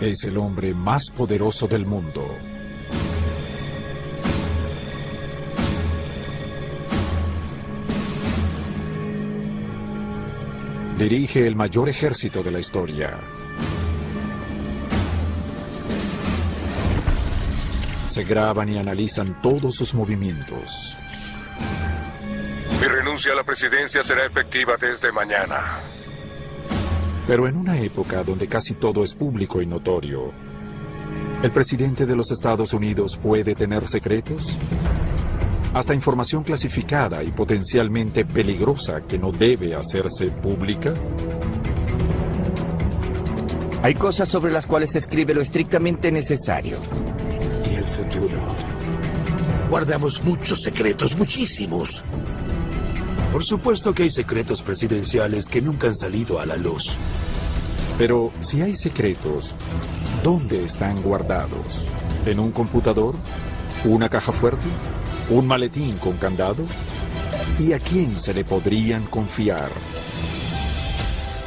Es el hombre más poderoso del mundo. Dirige el mayor ejército de la historia. Se graban y analizan todos sus movimientos. Mi renuncia a la presidencia será efectiva desde mañana. Pero en una época donde casi todo es público y notorio, ¿el presidente de los Estados Unidos puede tener secretos? Hasta información clasificada y potencialmente peligrosa que no debe hacerse pública. Hay cosas sobre las cuales se escribe lo estrictamente necesario. Y el futuro. Guardamos muchos secretos, muchísimos. Por supuesto que hay secretos presidenciales que nunca han salido a la luz. Pero si hay secretos, ¿dónde están guardados? ¿En un computador? ¿Una caja fuerte? ¿Un maletín con candado? ¿Y a quién se le podrían confiar?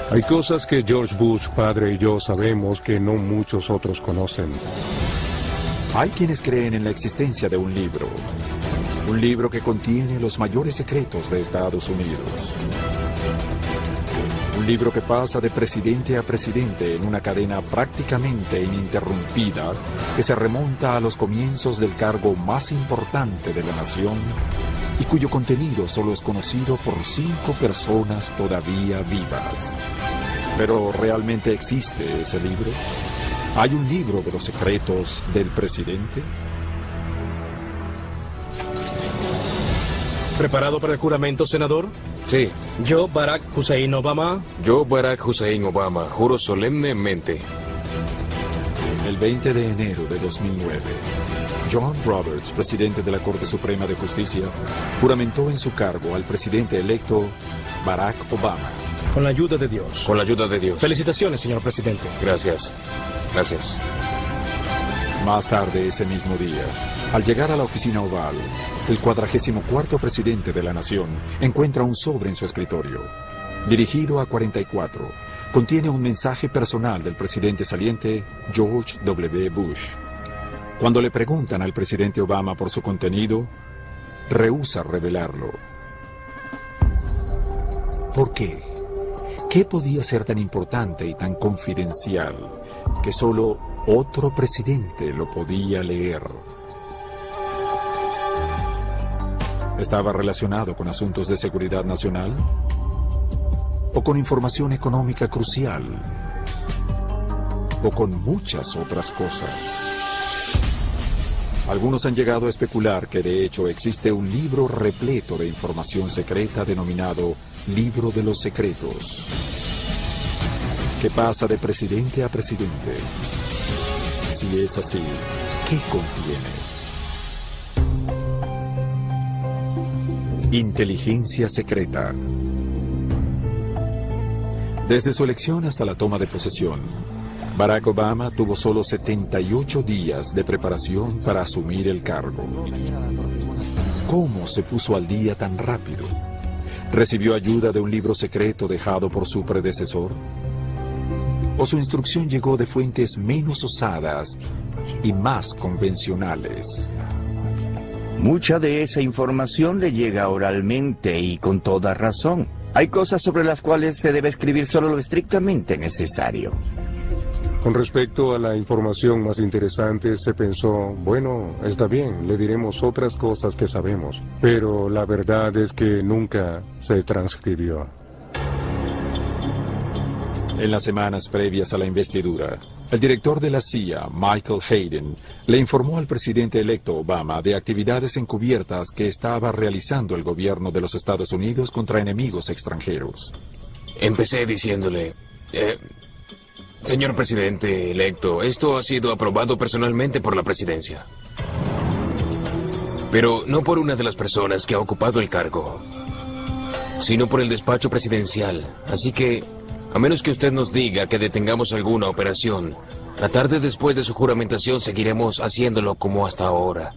Hay cosas que George Bush, padre, y yo sabemos que no muchos otros conocen. Hay quienes creen en la existencia de un libro. Un libro que contiene los mayores secretos de Estados Unidos. Un libro que pasa de presidente a presidente en una cadena prácticamente ininterrumpida que se remonta a los comienzos del cargo más importante de la nación y cuyo contenido solo es conocido por 5 personas todavía vivas. ¿Pero realmente existe ese libro? ¿Hay un libro de los secretos del presidente? ¿Preparado para el juramento, senador? Sí. Yo, Barack Hussein Obama. Yo, Barack Hussein Obama, juro solemnemente. El 20 de enero de 2009, John Roberts, presidente de la Corte Suprema de Justicia, juramentó en su cargo al presidente electo Barack Obama. Con la ayuda de Dios. Con la ayuda de Dios. Felicitaciones, señor presidente. Gracias. Gracias. Más tarde ese mismo día, al llegar a la oficina oval, el 44º presidente de la nación encuentra un sobre en su escritorio. Dirigido a 44, contiene un mensaje personal del presidente saliente George W. Bush. Cuando le preguntan al presidente Obama por su contenido, rehúsa revelarlo. ¿Por qué? ¿Qué podía ser tan importante y tan confidencial que solo otro presidente lo podía leer? ¿Estaba relacionado con asuntos de seguridad nacional? ¿O con información económica crucial? ¿O con muchas otras cosas? Algunos han llegado a especular que de hecho existe un libro repleto de información secreta denominado Libro de los Secretos, que pasa de presidente a presidente. Si es así, ¿qué contiene? Inteligencia secreta. Desde su elección hasta la toma de posesión, Barack Obama tuvo solo 78 días de preparación para asumir el cargo. ¿Cómo se puso al día tan rápido? ¿Recibió ayuda de un libro secreto dejado por su predecesor? ¿O su instrucción llegó de fuentes menos osadas y más convencionales? Mucha de esa información le llega oralmente y con toda razón. Hay cosas sobre las cuales se debe escribir solo lo estrictamente necesario. Con respecto a la información más interesante, se pensó, bueno, está bien, le diremos otras cosas que sabemos, pero la verdad es que nunca se transcribió. En las semanas previas a la investidura, el director de la CIA, Michael Hayden, le informó al presidente electo Obama de actividades encubiertas que estaba realizando el gobierno de los Estados Unidos contra enemigos extranjeros. Empecé diciéndole, señor presidente electo, esto ha sido aprobado personalmente por la presidencia. Pero no por una de las personas que ha ocupado el cargo, sino por el despacho presidencial. Así que, a menos que usted nos diga que detengamos alguna operación, la tarde después de su juramentación seguiremos haciéndolo como hasta ahora.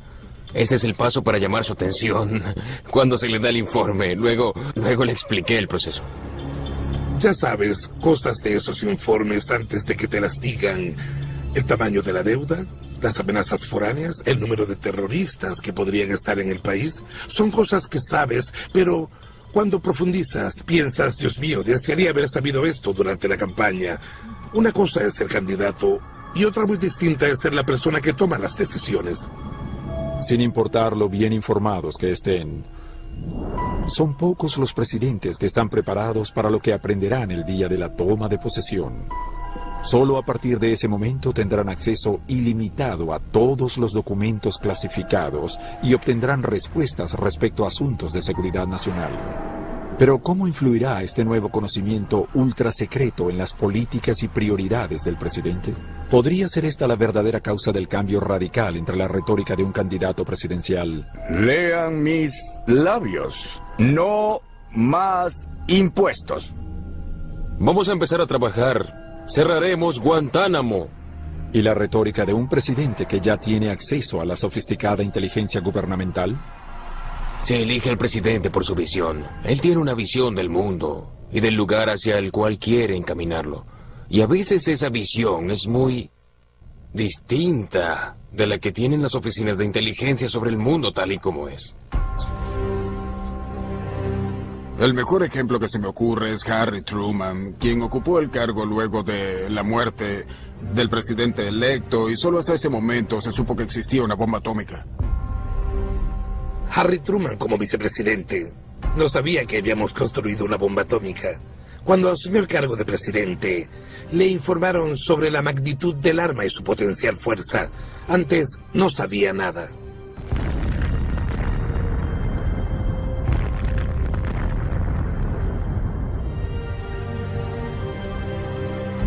Este es el paso para llamar su atención cuando se le da el informe. Luego le expliqué el proceso. Ya sabes, cosas de esos informes antes de que te las digan. El tamaño de la deuda, las amenazas foráneas, el número de terroristas que podrían estar en el país, son cosas que sabes, pero cuando profundizas, piensas, Dios mío, desearía haber sabido esto durante la campaña. Una cosa es ser candidato y otra muy distinta es ser la persona que toma las decisiones. Sin importar lo bien informados que estén, son pocos los presidentes que están preparados para lo que aprenderán el día de la toma de posesión. Solo a partir de ese momento tendrán acceso ilimitado a todos los documentos clasificados y obtendrán respuestas respecto a asuntos de seguridad nacional. Pero ¿cómo influirá este nuevo conocimiento ultra secreto en las políticas y prioridades del presidente? ¿Podría ser esta la verdadera causa del cambio radical entre la retórica de un candidato presidencial? Lean mis labios. No más impuestos. Vamos a empezar a trabajar. Cerraremos Guantánamo. ¿Y la retórica de un presidente que ya tiene acceso a la sofisticada inteligencia gubernamental? Se elige al presidente por su visión. Él tiene una visión del mundo y del lugar hacia el cual quiere encaminarlo. Y a veces esa visión es muy distinta de la que tienen las oficinas de inteligencia sobre el mundo tal y como es. El mejor ejemplo que se me ocurre es Harry Truman, quien ocupó el cargo luego de la muerte del presidente electo y solo hasta ese momento se supo que existía una bomba atómica. Harry Truman como vicepresidente no sabía que habíamos construido una bomba atómica. Cuando asumió el cargo de presidente, le informaron sobre la magnitud del arma y su potencial fuerza. Antes no sabía nada.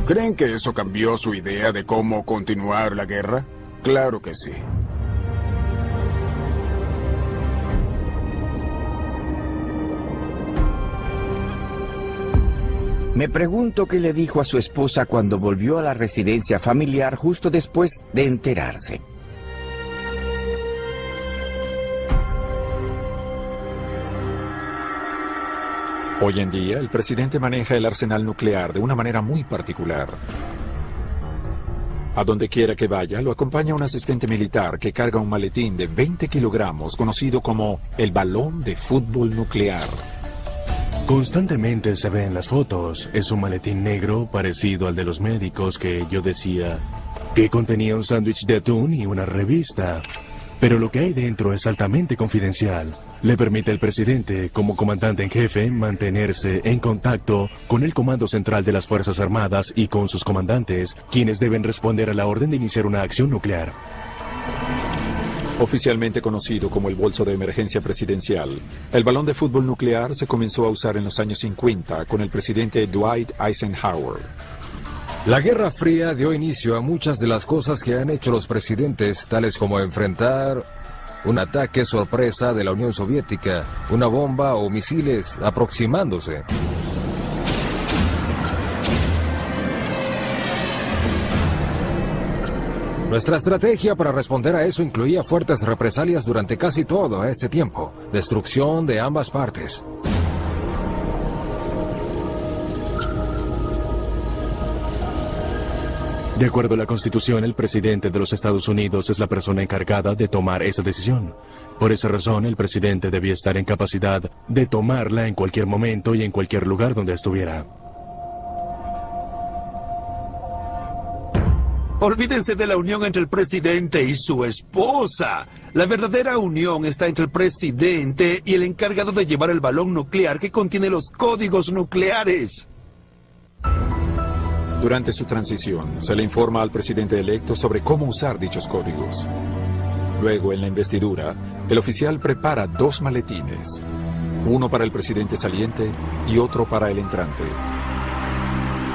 ¿Creen que eso cambió su idea de cómo continuar la guerra? Claro que sí. Me pregunto qué le dijo a su esposa cuando volvió a la residencia familiar justo después de enterarse. Hoy en día, el presidente maneja el arsenal nuclear de una manera muy particular. A donde quiera que vaya, lo acompaña un asistente militar que carga un maletín de 20 kilogramos conocido como el balón de fútbol nuclear. Constantemente se ve en las fotos. Es un maletín negro parecido al de los médicos que yo decía que contenía un sándwich de atún y una revista. Pero lo que hay dentro es altamente confidencial. Le permite al presidente, como comandante en jefe, mantenerse en contacto con el Comando Central de las Fuerzas Armadas y con sus comandantes, quienes deben responder a la orden de iniciar una acción nuclear. Oficialmente conocido como el bolso de emergencia presidencial, el balón de fútbol nuclear se comenzó a usar en los años 50 con el presidente Dwight Eisenhower. La Guerra Fría dio inicio a muchas de las cosas que han hecho los presidentes, tales como enfrentar un ataque sorpresa de la Unión Soviética, una bomba o misiles aproximándose. Nuestra estrategia para responder a eso incluía fuertes represalias durante casi todo ese tiempo, destrucción de ambas partes. De acuerdo a la Constitución, el presidente de los Estados Unidos es la persona encargada de tomar esa decisión. Por esa razón, el presidente debía estar en capacidad de tomarla en cualquier momento y en cualquier lugar donde estuviera. Olvídense de la unión entre el presidente y su esposa. La verdadera unión está entre el presidente y el encargado de llevar el balón nuclear que contiene los códigos nucleares. Durante su transición, se le informa al presidente electo sobre cómo usar dichos códigos. Luego, en la investidura, el oficial prepara 2 maletines, uno para el presidente saliente y otro para el entrante.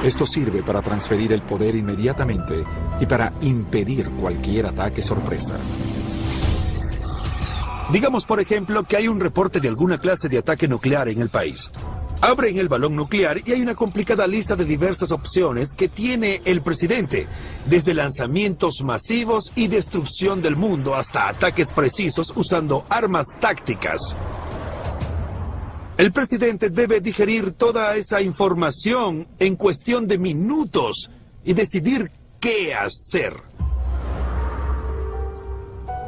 Esto sirve para transferir el poder inmediatamente y para impedir cualquier ataque sorpresa. Digamos, por ejemplo, que hay un reporte de alguna clase de ataque nuclear en el país. Abren el balón nuclear y hay una complicada lista de diversas opciones que tiene el presidente, desde lanzamientos masivos y destrucción del mundo hasta ataques precisos usando armas tácticas. El presidente debe digerir toda esa información en cuestión de minutos y decidir qué hacer.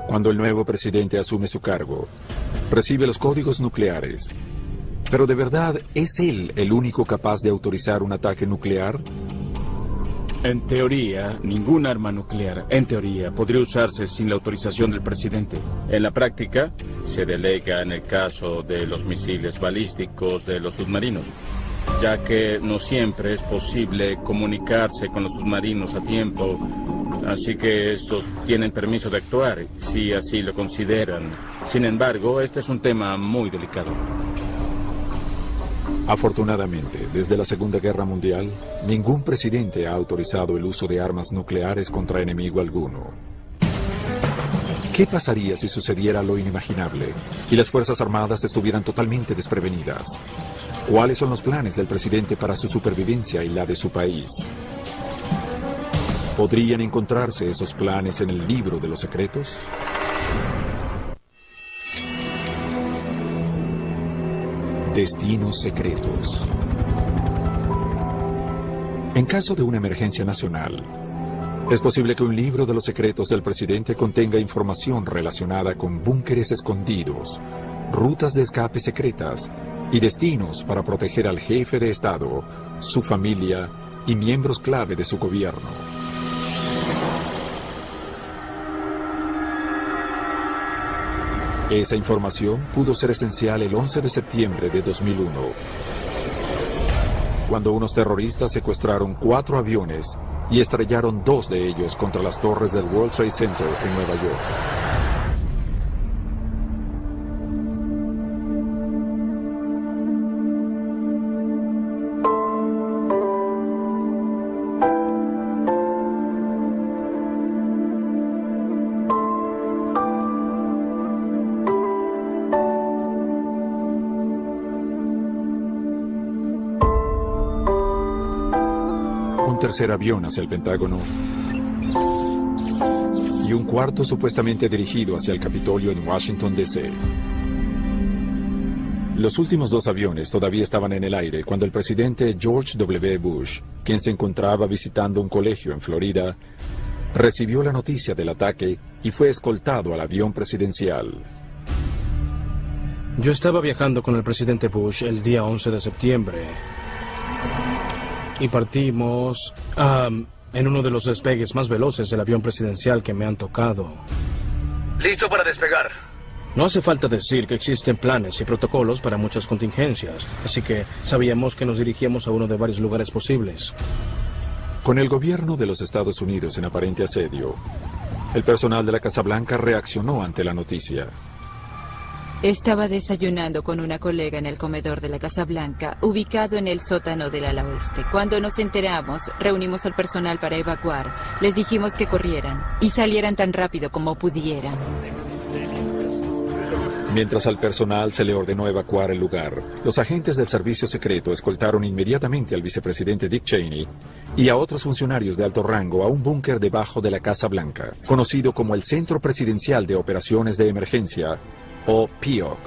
Cuando el nuevo presidente asume su cargo, recibe los códigos nucleares. Pero ¿de verdad es él el único capaz de autorizar un ataque nuclear? En teoría, ningún arma nuclear, en teoría, podría usarse sin la autorización del presidente. En la práctica, se delega en el caso de los misiles balísticos de los submarinos, ya que no siempre es posible comunicarse con los submarinos a tiempo, así que estos tienen permiso de actuar, si así lo consideran. Sin embargo, este es un tema muy delicado. Afortunadamente, desde la Segunda Guerra Mundial, ningún presidente ha autorizado el uso de armas nucleares contra enemigo alguno. ¿Qué pasaría si sucediera lo inimaginable y las Fuerzas Armadas estuvieran totalmente desprevenidas? ¿Cuáles son los planes del presidente para su supervivencia y la de su país? ¿Podrían encontrarse esos planes en el libro de los secretos? Destinos secretos. En caso de una emergencia nacional, es posible que un libro de los secretos del presidente contenga información relacionada con búnkeres escondidos, rutas de escape secretas y destinos para proteger al jefe de Estado, su familia y miembros clave de su gobierno. Esa información pudo ser esencial el 11 de septiembre de 2001, cuando unos terroristas secuestraron 4 aviones y estrellaron 2 de ellos contra las torres del World Trade Center en Nueva York. Un tercer avión hacia el Pentágono y un cuarto supuestamente dirigido hacia el Capitolio en Washington, D.C. Los últimos 2 aviones todavía estaban en el aire cuando el presidente George W. Bush, quien se encontraba visitando un colegio en Florida, recibió la noticia del ataque y fue escoltado al avión presidencial. Yo estaba viajando con el presidente Bush el día 11 de septiembre. Y partimos en uno de los despegues más veloces del avión presidencial que me han tocado. ¡Listo para despegar! No hace falta decir que existen planes y protocolos para muchas contingencias, así que sabíamos que nos dirigíamos a uno de varios lugares posibles. Con el gobierno de los Estados Unidos en aparente asedio, el personal de la Casa Blanca reaccionó ante la noticia. Estaba desayunando con una colega en el comedor de la Casa Blanca, ubicado en el sótano del ala oeste. Cuando nos enteramos, reunimos al personal para evacuar. Les dijimos que corrieran y salieran tan rápido como pudieran. Mientras al personal se le ordenó evacuar el lugar, los agentes del servicio secreto escoltaron inmediatamente al vicepresidente Dick Cheney y a otros funcionarios de alto rango a un búnker debajo de la Casa Blanca, conocido como el Centro Presidencial de Operaciones de Emergencia, o PIOC.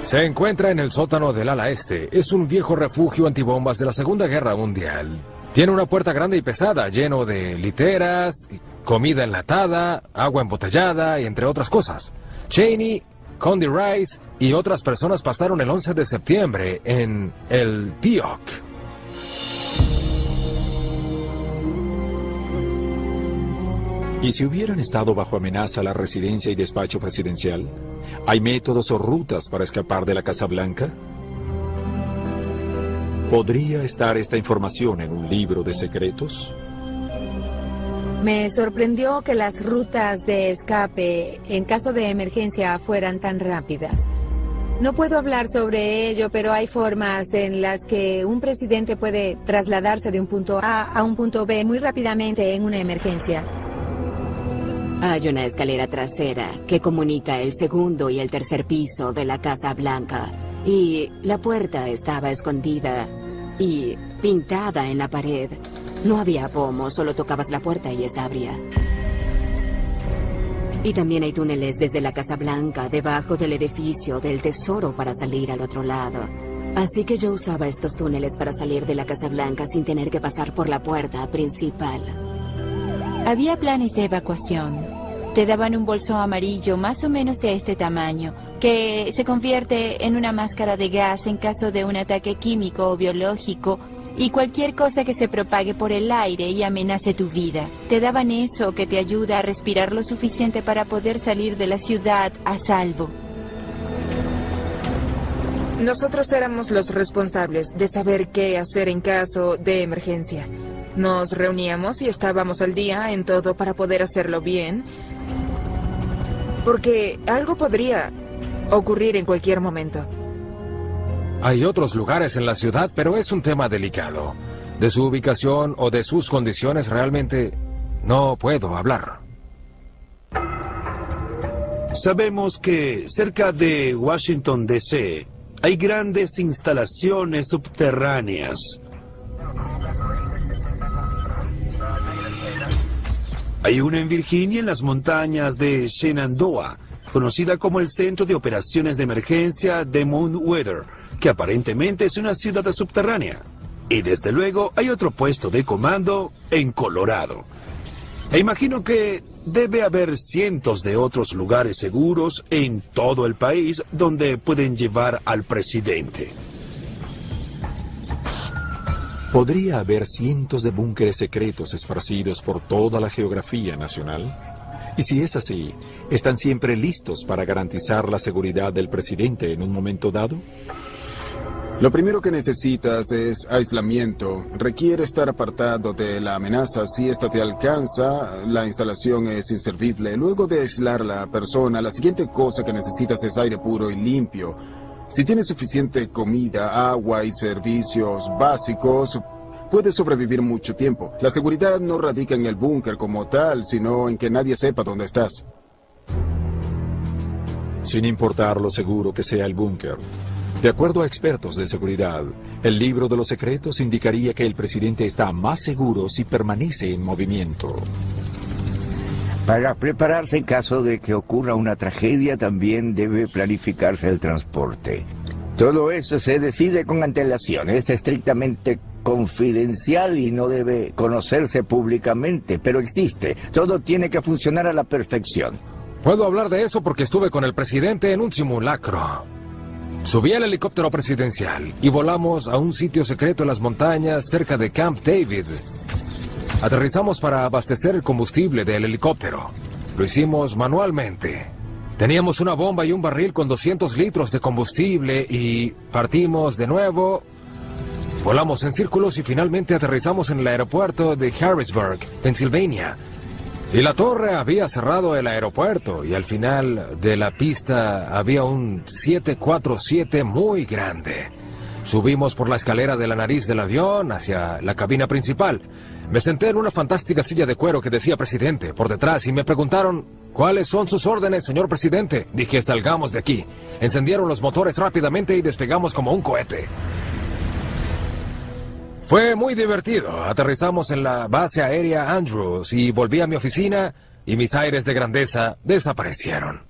Se encuentra en el sótano del ala este. Es un viejo refugio antibombas de la Segunda Guerra Mundial. Tiene una puerta grande y pesada, lleno de literas, comida enlatada, agua embotellada y entre otras cosas. Cheney, Condi Rice y otras personas pasaron el 11 de septiembre en el PIOC. ¿Y si hubieran estado bajo amenaza la residencia y despacho presidencial? ¿Hay métodos o rutas para escapar de la Casa Blanca? ¿Podría estar esta información en un libro de secretos? Me sorprendió que las rutas de escape en caso de emergencia fueran tan rápidas. No puedo hablar sobre ello, pero hay formas en las que un presidente puede trasladarse de un punto A a un punto B muy rápidamente en una emergencia. Hay una escalera trasera que comunica el segundo y el tercer piso de la Casa Blanca. Y la puerta estaba escondida y pintada en la pared. No había pomo, solo tocabas la puerta y esta abría. Y también hay túneles desde la Casa Blanca, debajo del edificio del Tesoro para salir al otro lado. Así que yo usaba estos túneles para salir de la Casa Blanca sin tener que pasar por la puerta principal. Había planes de evacuación. Te daban un bolso amarillo más o menos de este tamaño, que se convierte en una máscara de gas en caso de un ataque químico o biológico y cualquier cosa que se propague por el aire y amenace tu vida. Te daban eso que te ayuda a respirar lo suficiente para poder salir de la ciudad a salvo. Nosotros éramos los responsables de saber qué hacer en caso de emergencia. Nos reuníamos y estábamos al día en todo para poder hacerlo bien, porque algo podría ocurrir en cualquier momento. Hay otros lugares en la ciudad, pero es un tema delicado. De su ubicación o de sus condiciones realmente no puedo hablar. Sabemos que cerca de Washington, D.C., hay grandes instalaciones subterráneas. Hay una en Virginia, en las montañas de Shenandoah, conocida como el Centro de Operaciones de Emergencia de Mount Weather, que aparentemente es una ciudad subterránea. Y desde luego hay otro puesto de comando en Colorado. E imagino que debe haber cientos de otros lugares seguros en todo el país donde pueden llevar al presidente. ¿Podría haber cientos de búnkeres secretos esparcidos por toda la geografía nacional? Y si es así, ¿están siempre listos para garantizar la seguridad del presidente en un momento dado? Lo primero que necesitas es aislamiento. Requiere estar apartado de la amenaza. Si esta te alcanza, la instalación es inservible. Luego de aislar a la persona, la siguiente cosa que necesitas es aire puro y limpio. Si tienes suficiente comida, agua y servicios básicos, puedes sobrevivir mucho tiempo. La seguridad no radica en el búnker como tal, sino en que nadie sepa dónde estás. Sin importar lo seguro que sea el búnker. De acuerdo a expertos de seguridad, el libro de los secretos indicaría que el presidente está más seguro si permanece en movimiento. Para prepararse en caso de que ocurra una tragedia, también debe planificarse el transporte. Todo eso se decide con antelación, es estrictamente confidencial y no debe conocerse públicamente, pero existe. Todo tiene que funcionar a la perfección. Puedo hablar de eso porque estuve con el presidente en un simulacro. Subí al helicóptero presidencial y volamos a un sitio secreto en las montañas cerca de Camp David. Aterrizamos para abastecer el combustible del helicóptero. Lo hicimos manualmente. Teníamos una bomba y un barril con 200 litros de combustible y partimos de nuevo. Volamos en círculos y finalmente aterrizamos en el aeropuerto de Harrisburg, Pensilvania. Y la torre había cerrado el aeropuerto y al final de la pista había un 747 muy grande. Subimos por la escalera de la nariz del avión hacia la cabina principal. Me senté en una fantástica silla de cuero que decía presidente por detrás y me preguntaron, ¿cuáles son sus órdenes, señor presidente? Dije, salgamos de aquí. Encendieron los motores rápidamente y despegamos como un cohete. Fue muy divertido. Aterrizamos en la base aérea Andrews y volví a mi oficina y mis aires de grandeza desaparecieron.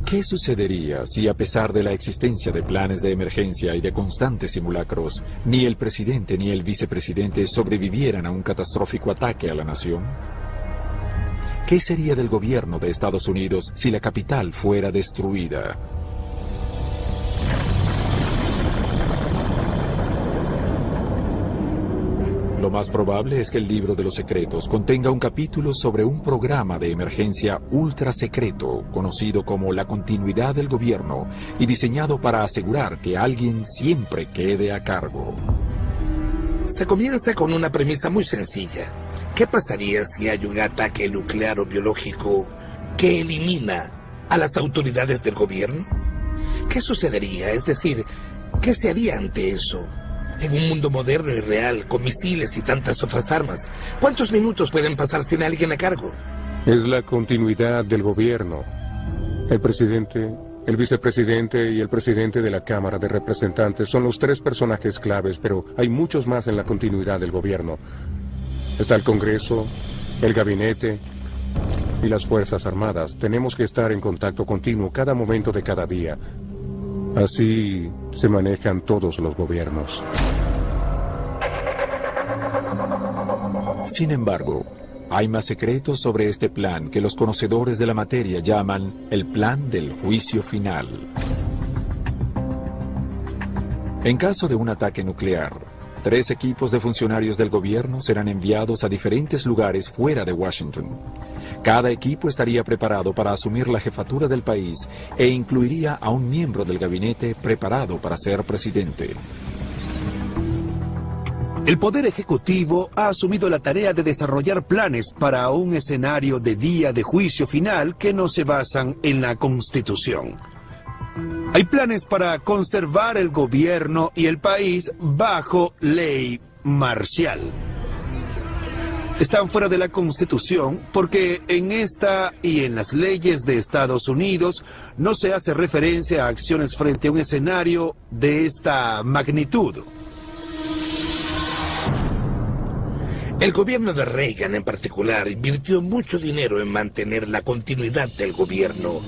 ¿Qué sucedería si, a pesar de la existencia de planes de emergencia y de constantes simulacros, ni el presidente ni el vicepresidente sobrevivieran a un catastrófico ataque a la nación? ¿Qué sería del gobierno de Estados Unidos si la capital fuera destruida? Lo más probable es que el libro de los secretos contenga un capítulo sobre un programa de emergencia ultra secreto, conocido como la continuidad del gobierno, y diseñado para asegurar que alguien siempre quede a cargo. Se comienza con una premisa muy sencilla. ¿Qué pasaría si hay un ataque nuclear o biológico que elimina a las autoridades del gobierno? ¿Qué sucedería? Es decir, ¿qué se haría ante eso? En un mundo moderno y real, con misiles y tantas otras armas, ¿cuántos minutos pueden pasar sin alguien a cargo? Es la continuidad del gobierno. El presidente, el vicepresidente y el presidente de la Cámara de Representantes son los tres personajes claves, pero hay muchos más en la continuidad del gobierno. Está el Congreso, el gabinete y las Fuerzas Armadas. Tenemos que estar en contacto continuo cada momento de cada día. Así se manejan todos los gobiernos. Sin embargo, hay más secretos sobre este plan que los conocedores de la materia llaman el plan del juicio final. En caso de un ataque nuclear, 3 equipos de funcionarios del gobierno serán enviados a diferentes lugares fuera de Washington. Cada equipo estaría preparado para asumir la jefatura del país e incluiría a un miembro del gabinete preparado para ser presidente. El Poder Ejecutivo ha asumido la tarea de desarrollar planes para un escenario de día de juicio final que no se basan en la Constitución. Hay planes para conservar el gobierno y el país bajo ley marcial. Están fuera de la Constitución porque en esta y en las leyes de Estados Unidos no se hace referencia a acciones frente a un escenario de esta magnitud. El gobierno de Reagan en particular invirtió mucho dinero en mantener la continuidad del gobierno,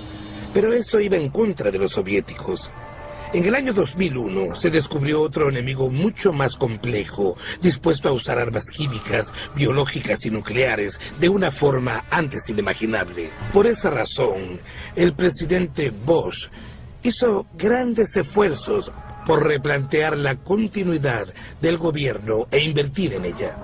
pero eso iba en contra de los soviéticos. En el año 2001 se descubrió otro enemigo mucho más complejo, dispuesto a usar armas químicas, biológicas y nucleares de una forma antes inimaginable. Por esa razón, el presidente Bush hizo grandes esfuerzos por replantear la continuidad del gobierno e invertir en ella.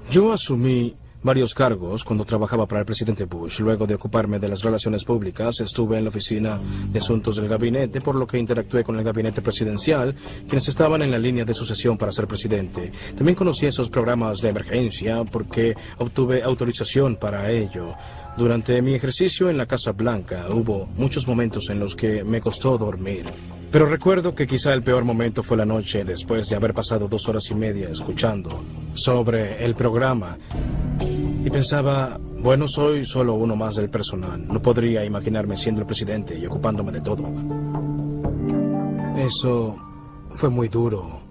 Yo asumí varios cargos cuando trabajaba para el presidente Bush. Luego de ocuparme de las relaciones públicas, estuve en la oficina de asuntos del gabinete, por lo que interactué con el gabinete presidencial, quienes estaban en la línea de sucesión para ser presidente. También conocí esos programas de emergencia porque obtuve autorización para ello. Durante mi ejercicio en la Casa Blanca hubo muchos momentos en los que me costó dormir. Pero recuerdo que quizá el peor momento fue la noche después de haber pasado 2 horas y media escuchando sobre el programa. Y pensaba, bueno, soy solo uno más del personal. No podría imaginarme siendo el presidente y ocupándome de todo. Eso fue muy duro.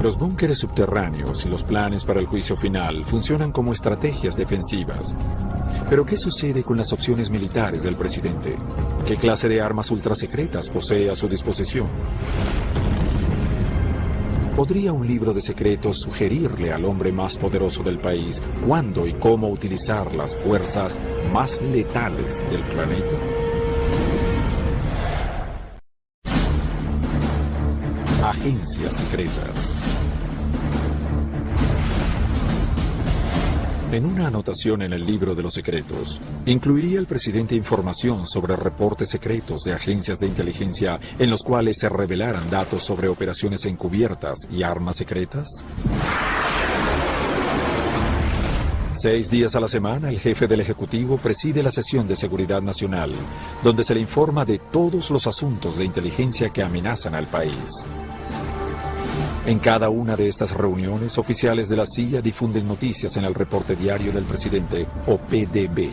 Los búnkeres subterráneos y los planes para el juicio final funcionan como estrategias defensivas. Pero ¿qué sucede con las opciones militares del presidente? ¿Qué clase de armas ultrasecretas posee a su disposición? ¿Podría un libro de secretos sugerirle al hombre más poderoso del país cuándo y cómo utilizar las fuerzas más letales del planeta? Agencias secretas. En una anotación en el libro de los secretos, ¿incluiría el presidente información sobre reportes secretos de agencias de inteligencia en los cuales se revelaran datos sobre operaciones encubiertas y armas secretas? 6 días a la semana, el jefe del Ejecutivo preside la sesión de Seguridad Nacional, donde se le informa de todos los asuntos de inteligencia que amenazan al país. En cada una de estas reuniones, oficiales de la CIA difunden noticias en el reporte diario del presidente, o PDB.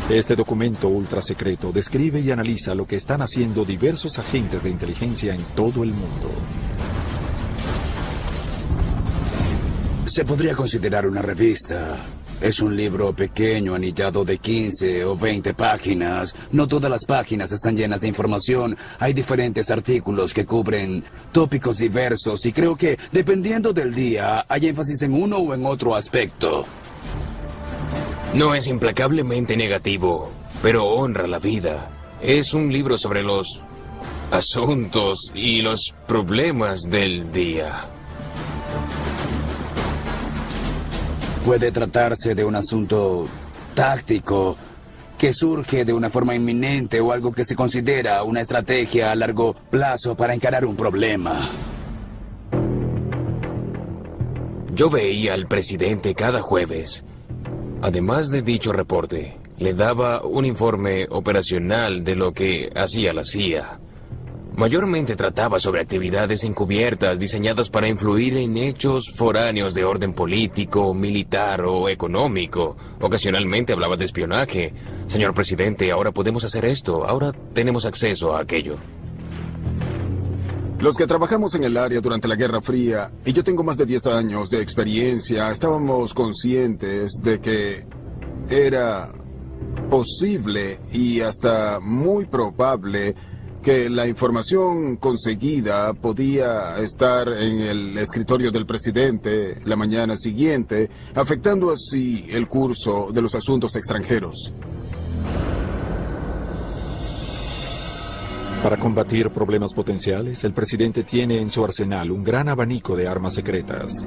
Este documento ultrasecreto describe y analiza lo que están haciendo diversos agentes de inteligencia en todo el mundo. Se podría considerar una revista. Es un libro pequeño, anillado de 15 o 20 páginas. No todas las páginas están llenas de información. Hay diferentes artículos que cubren tópicos diversos y creo que, dependiendo del día, hay énfasis en uno o en otro aspecto. No es implacablemente negativo, pero honra la vida. Es un libro sobre los asuntos y los problemas del día. Puede tratarse de un asunto táctico que surge de una forma inminente o algo que se considera una estrategia a largo plazo para encarar un problema. Yo veía al presidente cada jueves. Además de dicho reporte, le daba un informe operacional de lo que hacía la CIA. Mayormente trataba sobre actividades encubiertas diseñadas para influir en hechos foráneos de orden político, militar o económico. Ocasionalmente hablaba de espionaje. Señor presidente, ahora podemos hacer esto, ahora tenemos acceso a aquello. Los que trabajamos en el área durante la Guerra Fría, y yo tengo más de 10 años de experiencia, estábamos conscientes de que era posible y hasta muy probable que la información conseguida podía estar en el escritorio del presidente la mañana siguiente, afectando así el curso de los asuntos extranjeros. Para combatir problemas potenciales, el presidente tiene en su arsenal un gran abanico de armas secretas.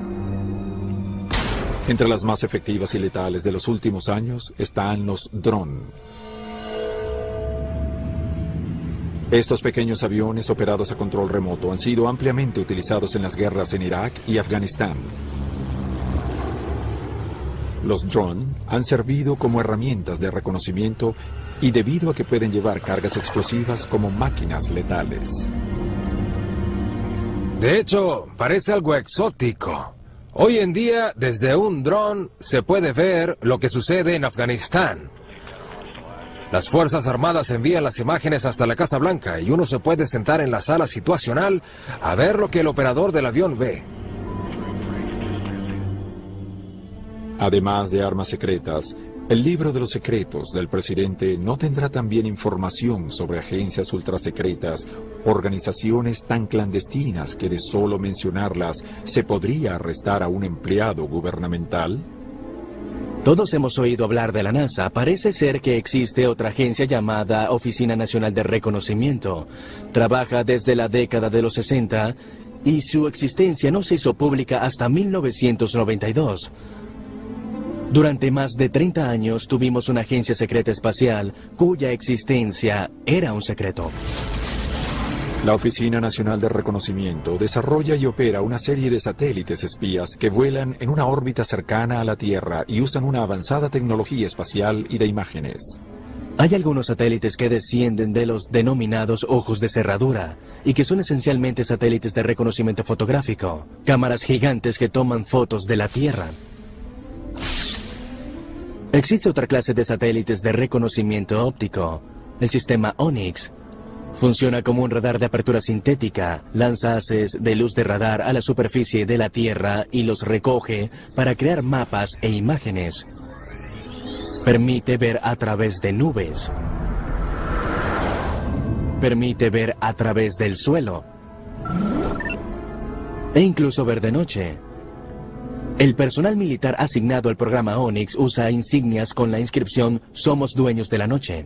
Entre las más efectivas y letales de los últimos años están los dron. Estos pequeños aviones operados a control remoto han sido ampliamente utilizados en las guerras en Irak y Afganistán. Los drones han servido como herramientas de reconocimiento y debido a que pueden llevar cargas explosivas como máquinas letales. De hecho, parece algo exótico. Hoy en día, desde un dron se puede ver lo que sucede en Afganistán. Las Fuerzas Armadas envían las imágenes hasta la Casa Blanca y uno se puede sentar en la sala situacional a ver lo que el operador del avión ve. Además de armas secretas, el libro de los secretos del presidente no tendrá también información sobre agencias ultrasecretas, organizaciones tan clandestinas que de solo mencionarlas se podría arrestar a un empleado gubernamental. Todos hemos oído hablar de la NASA. Parece ser que existe otra agencia llamada Oficina Nacional de Reconocimiento. Trabaja desde la década de los 60 y su existencia no se hizo pública hasta 1992. Durante más de 30 años tuvimos una agencia secreta espacial cuya existencia era un secreto. La Oficina Nacional de Reconocimiento desarrolla y opera una serie de satélites espías que vuelan en una órbita cercana a la Tierra y usan una avanzada tecnología espacial y de imágenes. Hay algunos satélites que descienden de los denominados ojos de cerradura y que son esencialmente satélites de reconocimiento fotográfico, cámaras gigantes que toman fotos de la Tierra. Existe otra clase de satélites de reconocimiento óptico, el sistema Onyx. Funciona como un radar de apertura sintética, lanza haces de luz de radar a la superficie de la Tierra y los recoge para crear mapas e imágenes. Permite ver a través de nubes. Permite ver a través del suelo. E incluso ver de noche. El personal militar asignado al programa Onyx usa insignias con la inscripción "Somos dueños de la noche".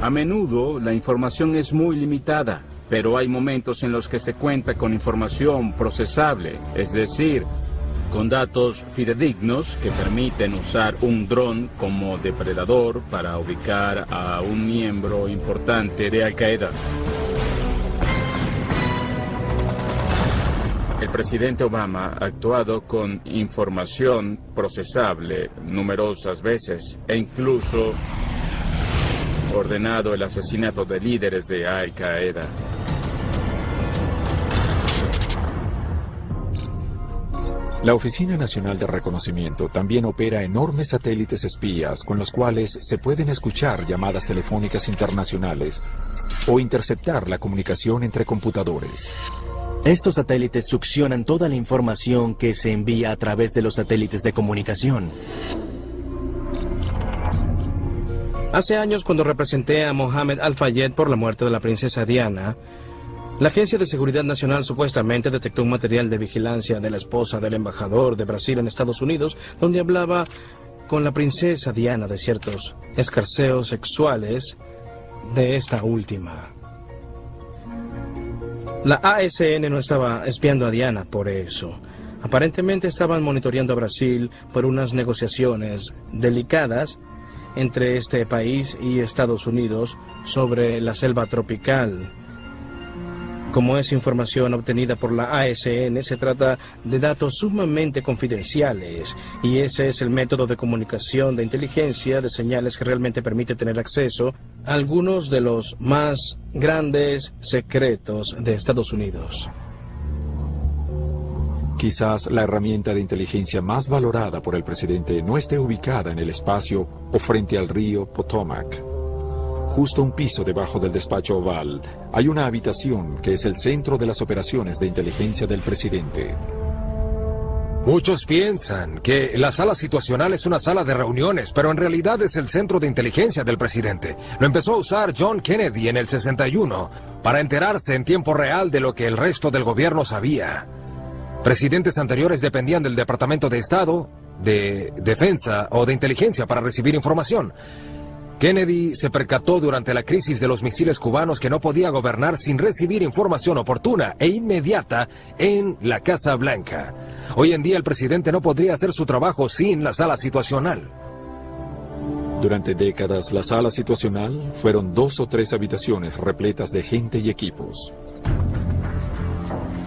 A menudo la información es muy limitada, pero hay momentos en los que se cuenta con información procesable, es decir, con datos fidedignos que permiten usar un dron como depredador para ubicar a un miembro importante de Al-Qaeda. El presidente Obama ha actuado con información procesable numerosas veces e incluso ordenado el asesinato de líderes de Al-Qaeda. La Oficina Nacional de Reconocimiento también opera enormes satélites espías con los cuales se pueden escuchar llamadas telefónicas internacionales o interceptar la comunicación entre computadores. Estos satélites succionan toda la información que se envía a través de los satélites de comunicación. Hace años, cuando representé a Mohammed Al-Fayed por la muerte de la princesa Diana, la Agencia de Seguridad Nacional supuestamente detectó un material de vigilancia de la esposa del embajador de Brasil en Estados Unidos, donde hablaba con la princesa Diana de ciertos escarceos sexuales de esta última. La ASN no estaba espiando a Diana por eso. Aparentemente estaban monitoreando a Brasil por unas negociaciones delicadas entre este país y Estados Unidos sobre la selva tropical. Como es información obtenida por la ASN, se trata de datos sumamente confidenciales y ese es el método de comunicación de inteligencia de señales que realmente permite tener acceso a algunos de los más grandes secretos de Estados Unidos. Quizás la herramienta de inteligencia más valorada por el presidente no esté ubicada en el espacio o frente al río Potomac. justo un piso debajo del despacho oval, hay una habitación que es el centro de las operaciones de inteligencia del presidente. Muchos piensan que la sala situacional es una sala de reuniones, pero en realidad es el centro de inteligencia del presidente. Lo empezó a usar John Kennedy en el 61 para enterarse en tiempo real de lo que el resto del gobierno sabía. Presidentes anteriores dependían del Departamento de Estado, de Defensa o de Inteligencia para recibir información. Kennedy se percató durante la crisis de los misiles cubanos que no podía gobernar sin recibir información oportuna e inmediata en la Casa Blanca. Hoy en día el presidente no podría hacer su trabajo sin la sala situacional. Durante décadas, la sala situacional fueron 2 o 3 habitaciones repletas de gente y equipos.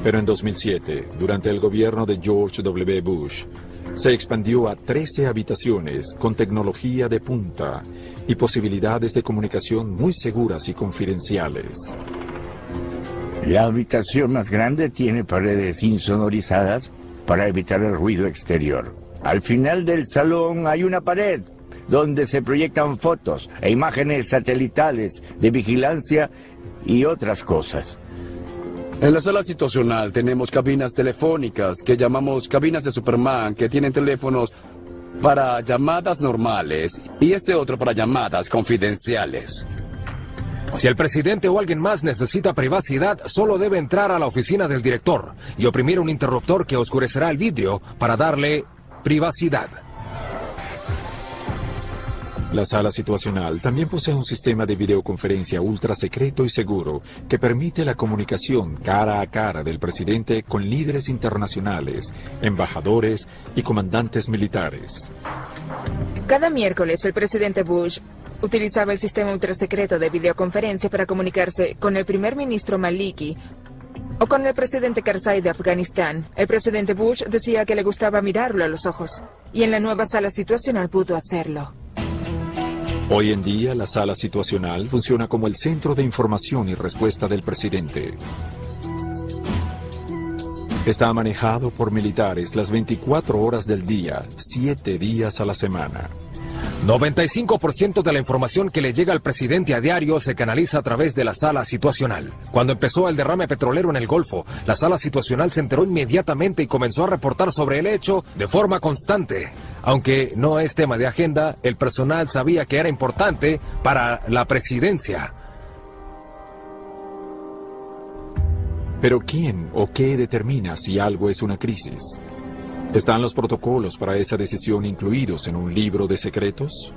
Pero en 2007, durante el gobierno de George W. Bush, se expandió a 13 habitaciones con tecnología de punta y posibilidades de comunicación muy seguras y confidenciales. La habitación más grande tiene paredes insonorizadas para evitar el ruido exterior. Al final del salón hay una pared donde se proyectan fotos e imágenes satelitales de vigilancia y otras cosas. En la sala situacional tenemos cabinas telefónicas que llamamos cabinas de Superman, que tienen teléfonos para llamadas normales y este otro para llamadas confidenciales. Si el presidente o alguien más necesita privacidad, solo debe entrar a la oficina del director y oprimir un interruptor que oscurecerá el vidrio para darle privacidad. La sala situacional también posee un sistema de videoconferencia ultra secreto y seguro que permite la comunicación cara a cara del presidente con líderes internacionales, embajadores y comandantes militares. Cada miércoles el presidente Bush utilizaba el sistema ultrasecreto de videoconferencia para comunicarse con el primer ministro Maliki o con el presidente Karzai de Afganistán. El presidente Bush decía que le gustaba mirarlo a los ojos y en la nueva sala situacional pudo hacerlo. Hoy en día, la sala situacional funciona como el centro de información y respuesta del presidente. Está manejado por militares las 24 horas del día, 7 días a la semana. 95% de la información que le llega al presidente a diario se canaliza a través de la sala situacional. Cuando empezó el derrame petrolero en el Golfo, la sala situacional se enteró inmediatamente y comenzó a reportar sobre el hecho de forma constante. Aunque no es tema de agenda, el personal sabía que era importante para la presidencia. Pero ¿quién o qué determina si algo es una crisis? ¿Están los protocolos para esa decisión incluidos en un libro de secretos?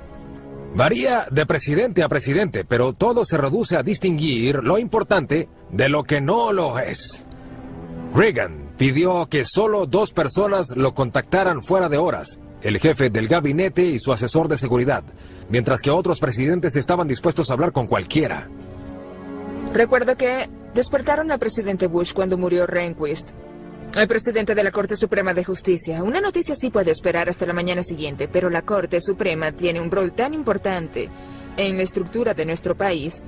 Varía de presidente a presidente, pero todo se reduce a distinguir lo importante de lo que no lo es. Reagan pidió que solo 2 personas lo contactaran fuera de horas, el jefe del gabinete y su asesor de seguridad, mientras que otros presidentes estaban dispuestos a hablar con cualquiera. Recuerdo que despertaron al presidente Bush cuando murió Rehnquist, el presidente de la Corte Suprema de Justicia. Una noticia sí puede esperar hasta la mañana siguiente, pero la Corte Suprema tiene un rol tan importante en la estructura de nuestro país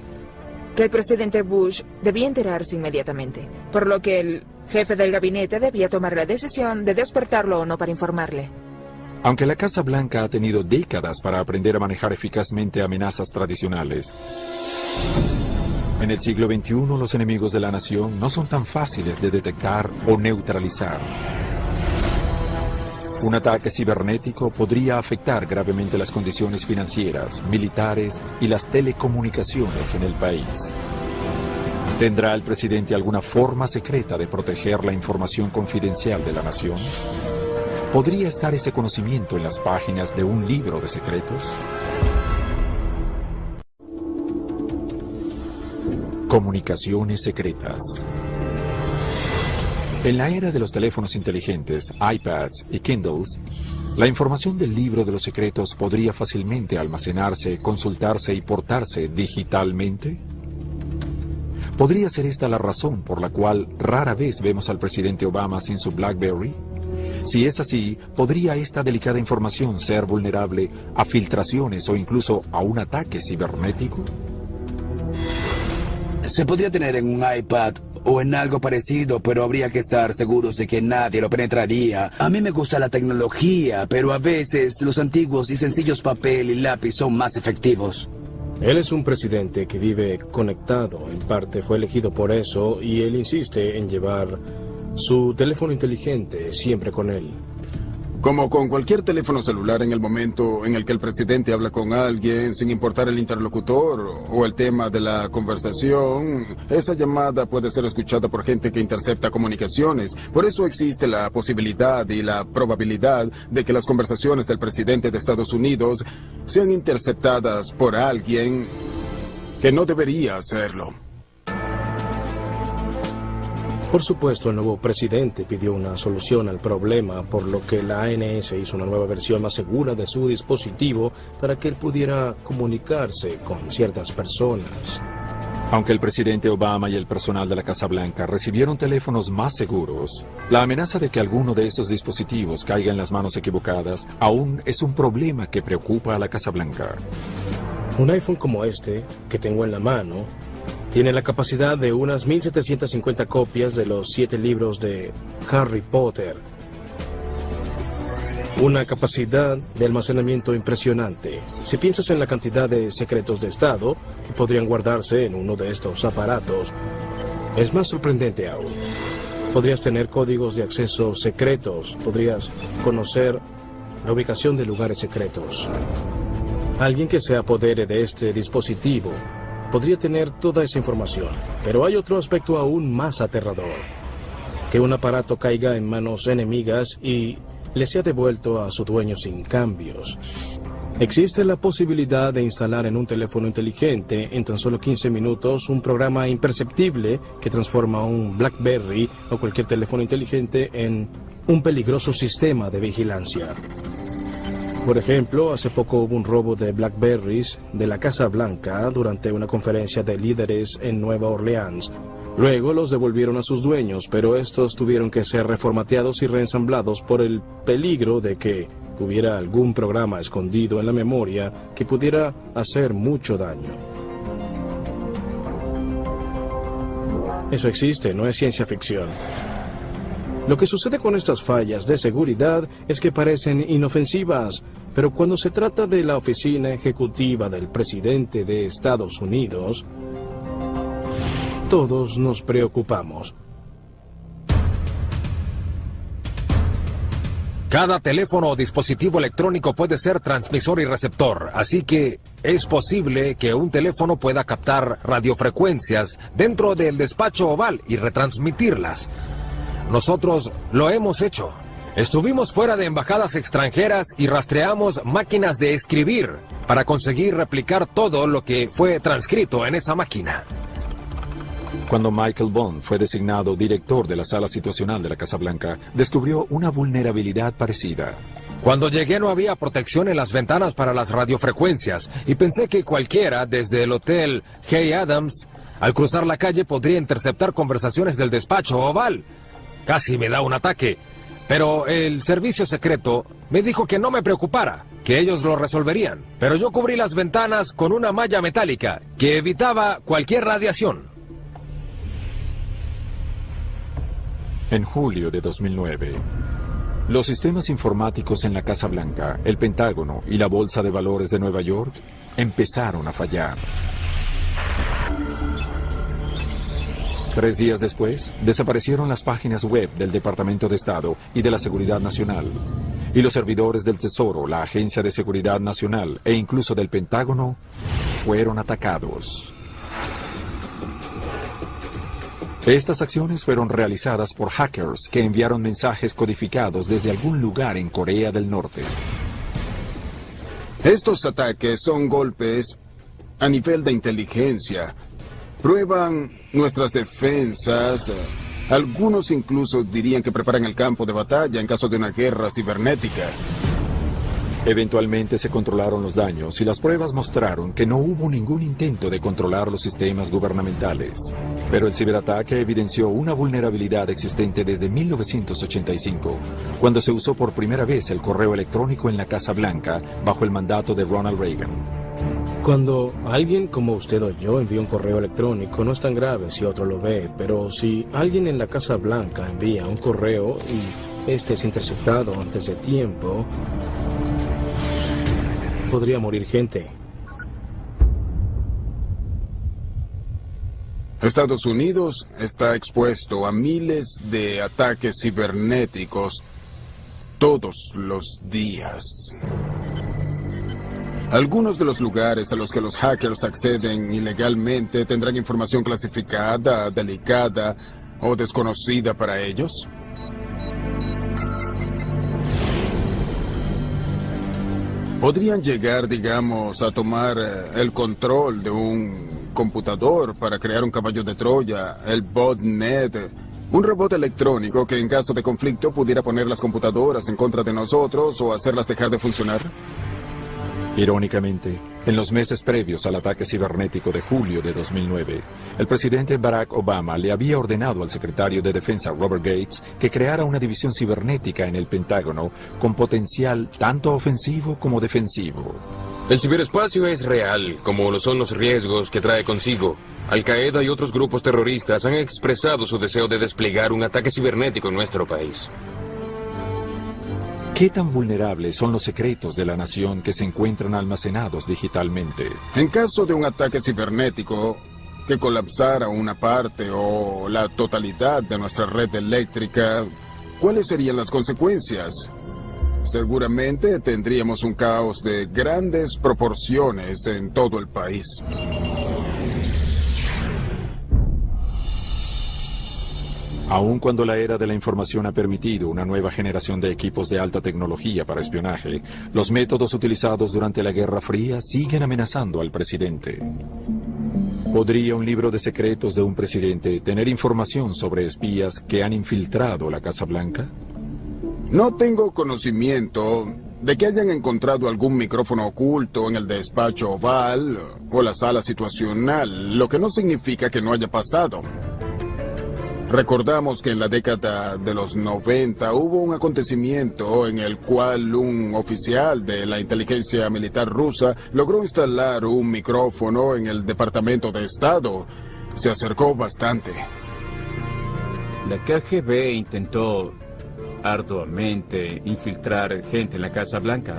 que el presidente Bush debía enterarse inmediatamente, por lo que el jefe del gabinete debía tomar la decisión de despertarlo o no para informarle. Aunque la Casa Blanca ha tenido décadas para aprender a manejar eficazmente amenazas tradicionales, en el siglo XXI los enemigos de la nación no son tan fáciles de detectar o neutralizar. Un ataque cibernético podría afectar gravemente las condiciones financieras, militares y las telecomunicaciones en el país. ¿Tendrá el presidente alguna forma secreta de proteger la información confidencial de la nación? ¿Podría estar ese conocimiento en las páginas de un libro de secretos? Comunicaciones secretas. En la era de los teléfonos inteligentes, iPads y Kindles, la información del libro de los secretos podría fácilmente almacenarse, consultarse y portarse digitalmente. ¿Podría ser esta la razón por la cual rara vez vemos al presidente Obama sin su BlackBerry? Si es así, ¿podría esta delicada información ser vulnerable a filtraciones o incluso a un ataque cibernético? Se podría tener en un iPad o en algo parecido, pero habría que estar seguros de que nadie lo penetraría. A mí me gusta la tecnología, pero a veces los antiguos y sencillos papel y lápiz son más efectivos. Él es un presidente que vive conectado, en parte fue elegido por eso, y él insiste en llevar su teléfono inteligente siempre con él. Como con cualquier teléfono celular, en el momento en el que el presidente habla con alguien, sin importar el interlocutor o el tema de la conversación, esa llamada puede ser escuchada por gente que intercepta comunicaciones. Por eso existe la posibilidad y la probabilidad de que las conversaciones del presidente de Estados Unidos sean interceptadas por alguien que no debería hacerlo. Por supuesto, el nuevo presidente pidió una solución al problema, por lo que la ANS hizo una nueva versión más segura de su dispositivo para que él pudiera comunicarse con ciertas personas. Aunque el presidente Obama y el personal de la Casa Blanca recibieron teléfonos más seguros, la amenaza de que alguno de estos dispositivos caiga en las manos equivocadas aún es un problema que preocupa a la Casa Blanca. Un iPhone como este, que tengo en la mano, tiene la capacidad de unas 1750 copias de los 7 libros de Harry Potter. Una capacidad de almacenamiento impresionante. Si piensas en la cantidad de secretos de Estado que podrían guardarse en uno de estos aparatos, es más sorprendente aún. Podrías tener códigos de acceso secretos, podrías conocer la ubicación de lugares secretos. Alguien que se apodere de este dispositivo podría tener toda esa información, pero hay otro aspecto aún más aterrador. Que un aparato caiga en manos enemigas y le sea devuelto a su dueño sin cambios. Existe la posibilidad de instalar en un teléfono inteligente en tan solo 15 minutos un programa imperceptible que transforma un BlackBerry o cualquier teléfono inteligente en un peligroso sistema de vigilancia. Por ejemplo, hace poco hubo un robo de BlackBerrys de la Casa Blanca durante una conferencia de líderes en Nueva Orleans. Luego los devolvieron a sus dueños, pero estos tuvieron que ser reformateados y reensamblados por el peligro de que hubiera algún programa escondido en la memoria que pudiera hacer mucho daño. Eso existe, no es ciencia ficción. Lo que sucede con estas fallas de seguridad es que parecen inofensivas, pero cuando se trata de la oficina ejecutiva del presidente de Estados Unidos, todos nos preocupamos. Cada teléfono o dispositivo electrónico puede ser transmisor y receptor, así que es posible que un teléfono pueda captar radiofrecuencias dentro del despacho oval y retransmitirlas. Nosotros lo hemos hecho. Estuvimos fuera de embajadas extranjeras y rastreamos máquinas de escribir para conseguir replicar todo lo que fue transcrito en esa máquina. Cuando Michael Bond fue designado director de la sala situacional de la Casa Blanca, descubrió una vulnerabilidad parecida. Cuando llegué no había protección en las ventanas para las radiofrecuencias y pensé que cualquiera, desde el hotel Hay Adams, al cruzar la calle podría interceptar conversaciones del despacho oval. Casi me da un ataque, pero el servicio secreto me dijo que no me preocupara, que ellos lo resolverían. Pero yo cubrí las ventanas con una malla metálica que evitaba cualquier radiación. En julio de 2009, los sistemas informáticos en la Casa Blanca, el Pentágono y la Bolsa de Valores de Nueva York empezaron a fallar. 3 días después, desaparecieron las páginas web del Departamento de Estado y de la Seguridad Nacional, y los servidores del Tesoro, la Agencia de Seguridad Nacional e incluso del Pentágono fueron atacados. Estas acciones fueron realizadas por hackers que enviaron mensajes codificados desde algún lugar en Corea del Norte. Estos ataques son golpes a nivel de inteligencia. Prueban nuestras defensas. Algunos incluso dirían que preparan el campo de batalla en caso de una guerra cibernética. Eventualmente se controlaron los daños y las pruebas mostraron que no hubo ningún intento de controlar los sistemas gubernamentales. Pero el ciberataque evidenció una vulnerabilidad existente desde 1985, cuando se usó por primera vez el correo electrónico en la Casa Blanca bajo el mandato de Ronald Reagan. Cuando alguien como usted o yo envía un correo electrónico, no es tan grave si otro lo ve, pero si alguien en la Casa Blanca envía un correo y este es interceptado antes de tiempo, podría morir gente. Estados Unidos está expuesto a miles de ataques cibernéticos todos los días. Algunos de los lugares a los que los hackers acceden ilegalmente tendrán información clasificada, delicada o desconocida para ellos. Podrían llegar, digamos, a tomar el control de un computador para crear un caballo de Troya, el botnet, un robot electrónico que en caso de conflicto pudiera poner las computadoras en contra de nosotros o hacerlas dejar de funcionar. Irónicamente, en los meses previos al ataque cibernético de julio de 2009, el presidente Barack Obama le había ordenado al secretario de Defensa Robert Gates que creara una división cibernética en el Pentágono con potencial tanto ofensivo como defensivo. El ciberespacio es real, como lo son los riesgos que trae consigo. Al-Qaeda y otros grupos terroristas han expresado su deseo de desplegar un ataque cibernético en nuestro país. ¿Qué tan vulnerables son los secretos de la nación que se encuentran almacenados digitalmente? En caso de un ataque cibernético que colapsara una parte o la totalidad de nuestra red eléctrica, ¿cuáles serían las consecuencias? Seguramente tendríamos un caos de grandes proporciones en todo el país. Aun cuando la era de la información ha permitido una nueva generación de equipos de alta tecnología para espionaje, los métodos utilizados durante la Guerra Fría siguen amenazando al presidente. ¿Podría un libro de secretos de un presidente tener información sobre espías que han infiltrado la Casa Blanca? No tengo conocimiento de que hayan encontrado algún micrófono oculto en el despacho oval o la sala situacional, lo que no significa que no haya pasado. Recordamos que en la década de los 90 hubo un acontecimiento en el cual un oficial de la inteligencia militar rusa logró instalar un micrófono en el Departamento de Estado. Se acercó bastante. La KGB intentó arduamente infiltrar gente en la Casa Blanca,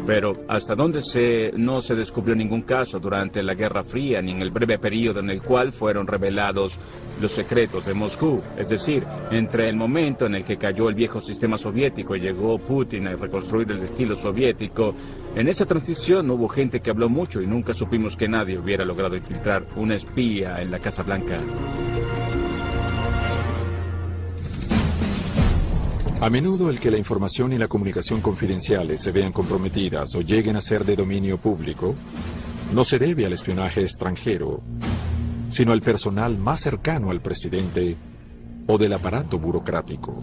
pero hasta donde no se descubrió ningún caso durante la Guerra Fría ni en el breve periodo en el cual fueron revelados los secretos de Moscú. Es decir, entre el momento en el que cayó el viejo sistema soviético y llegó Putin a reconstruir el estilo soviético, en esa transición hubo gente que habló mucho y nunca supimos que nadie hubiera logrado infiltrar una espía en la Casa Blanca. A menudo el que la información y la comunicación confidenciales se vean comprometidas o lleguen a ser de dominio público no se debe al espionaje extranjero, sino al personal más cercano al presidente o del aparato burocrático.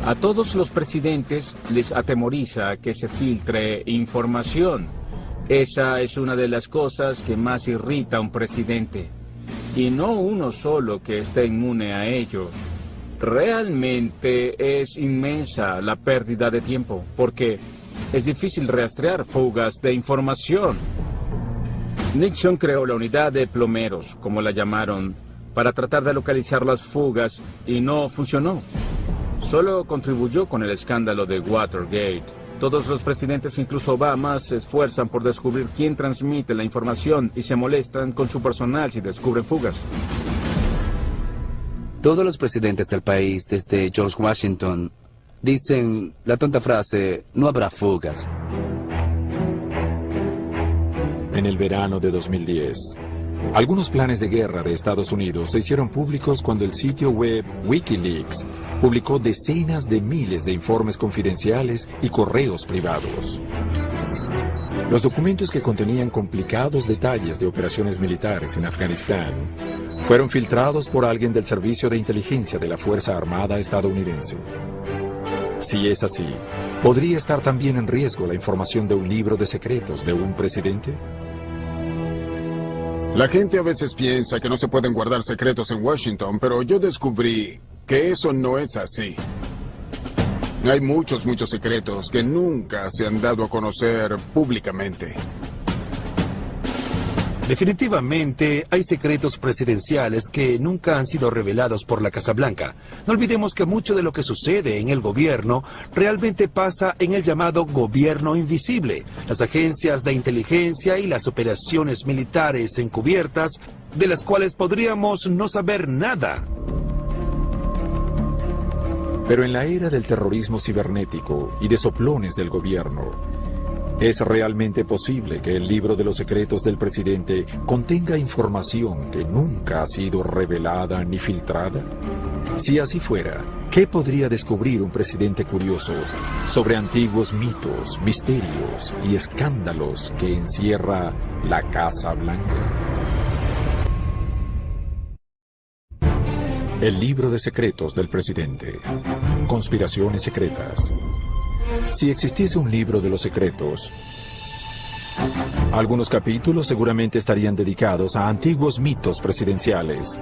A todos los presidentes les atemoriza que se filtre información. Esa es una de las cosas que más irrita a un presidente. Y no uno solo que esté inmune a ello. Realmente es inmensa la pérdida de tiempo, porque es difícil rastrear fugas de información. Nixon creó la unidad de plomeros, como la llamaron, para tratar de localizar las fugas y no funcionó. Solo contribuyó con el escándalo de Watergate. Todos los presidentes, incluso Obama, se esfuerzan por descubrir quién transmite la información y se molestan con su personal si descubren fugas. Todos los presidentes del país, desde George Washington, dicen la tonta frase, no habrá fugas. En el verano de 2010, algunos planes de guerra de Estados Unidos se hicieron públicos cuando el sitio web Wikileaks publicó decenas de miles de informes confidenciales y correos privados. Los documentos que contenían complicados detalles de operaciones militares en Afganistán fueron filtrados por alguien del Servicio de Inteligencia de la Fuerza Armada estadounidense. Si es así, ¿podría estar también en riesgo la información de un libro de secretos de un presidente? La gente a veces piensa que no se pueden guardar secretos en Washington, pero yo descubrí que eso no es así. Hay muchos secretos que nunca se han dado a conocer públicamente. Definitivamente hay secretos presidenciales que nunca han sido revelados por la Casa Blanca. No olvidemos que mucho de lo que sucede en el gobierno realmente pasa en el llamado gobierno invisible. Las agencias de inteligencia y las operaciones militares encubiertas de las cuales podríamos no saber nada. Pero en la era del terrorismo cibernético y de soplones del gobierno, ¿es realmente posible que el libro de los secretos del presidente contenga información que nunca ha sido revelada ni filtrada? Si así fuera, ¿qué podría descubrir un presidente curioso sobre antiguos mitos, misterios y escándalos que encierra la Casa Blanca? El libro de secretos del presidente. Conspiraciones secretas. Si existiese un libro de los secretos, algunos capítulos seguramente estarían dedicados a antiguos mitos presidenciales,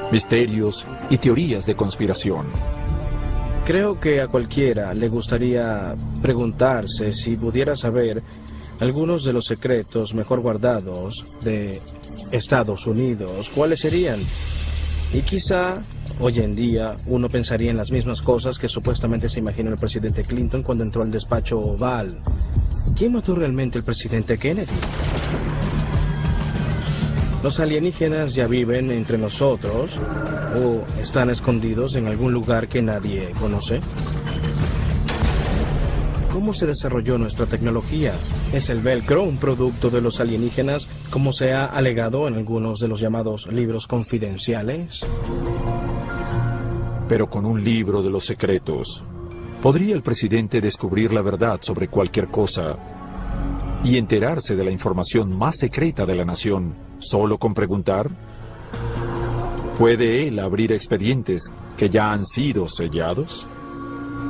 misterios y teorías de conspiración. Creo que a cualquiera le gustaría preguntarse si pudiera saber algunos de los secretos mejor guardados de Estados Unidos. ¿Cuáles serían? Y quizá hoy en día uno pensaría en las mismas cosas que supuestamente se imaginó el presidente Clinton cuando entró al despacho Oval. ¿Quién mató realmente al presidente Kennedy? ¿Los alienígenas ya viven entre nosotros o están escondidos en algún lugar que nadie conoce? ¿Cómo se desarrolló nuestra tecnología? ¿Es el velcro un producto de los alienígenas, como se ha alegado en algunos de los llamados libros confidenciales? Pero con un libro de los secretos, ¿podría el presidente descubrir la verdad sobre cualquier cosa y enterarse de la información más secreta de la nación solo con preguntar? ¿Puede él abrir expedientes que ya han sido sellados?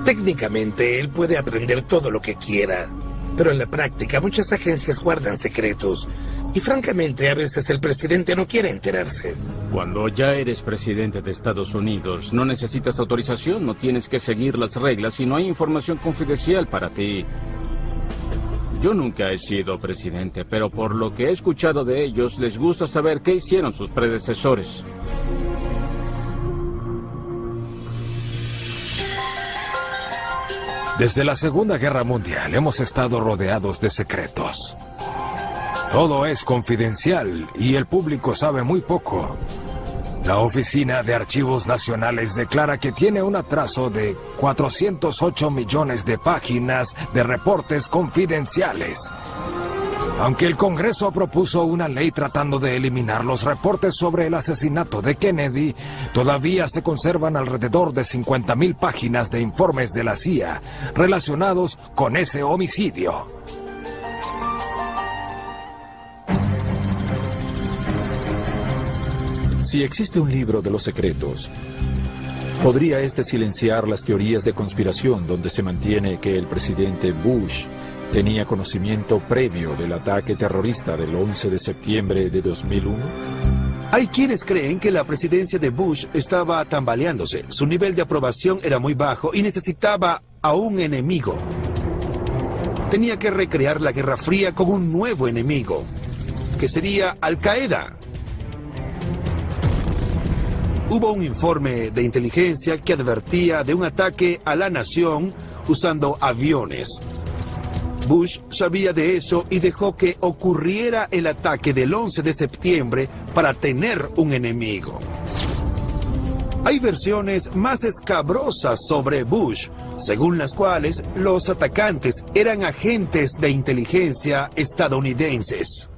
Técnicamente, él puede aprender todo lo que quiera, pero en la práctica muchas agencias guardan secretos y francamente a veces el presidente no quiere enterarse. Cuando ya eres presidente de Estados Unidos, no necesitas autorización, no tienes que seguir las reglas y no hay información confidencial para ti. Yo nunca he sido presidente, pero por lo que he escuchado de ellos, les gusta saber qué hicieron sus predecesores. Desde la Segunda Guerra Mundial hemos estado rodeados de secretos. Todo es confidencial y el público sabe muy poco. La Oficina de Archivos Nacionales declara que tiene un atraso de 408 millones de páginas de reportes confidenciales. Aunque el Congreso propuso una ley tratando de eliminar los reportes sobre el asesinato de Kennedy, todavía se conservan alrededor de 50,000 páginas de informes de la CIA relacionados con ese homicidio. Si existe un libro de los secretos, ¿podría este silenciar las teorías de conspiración donde se mantiene que el presidente Bush tenía conocimiento previo del ataque terrorista del 11 de septiembre de 2001? Hay quienes creen que la presidencia de Bush estaba tambaleándose. Su nivel de aprobación era muy bajo y necesitaba a un enemigo. Tenía que recrear la Guerra Fría con un nuevo enemigo, que sería Al Qaeda. Hubo un informe de inteligencia que advertía de un ataque a la nación usando aviones. Bush sabía de eso y dejó que ocurriera el ataque del 11 de septiembre para tener un enemigo. Hay versiones más escabrosas sobre Bush, según las cuales los atacantes eran agentes de inteligencia estadounidenses.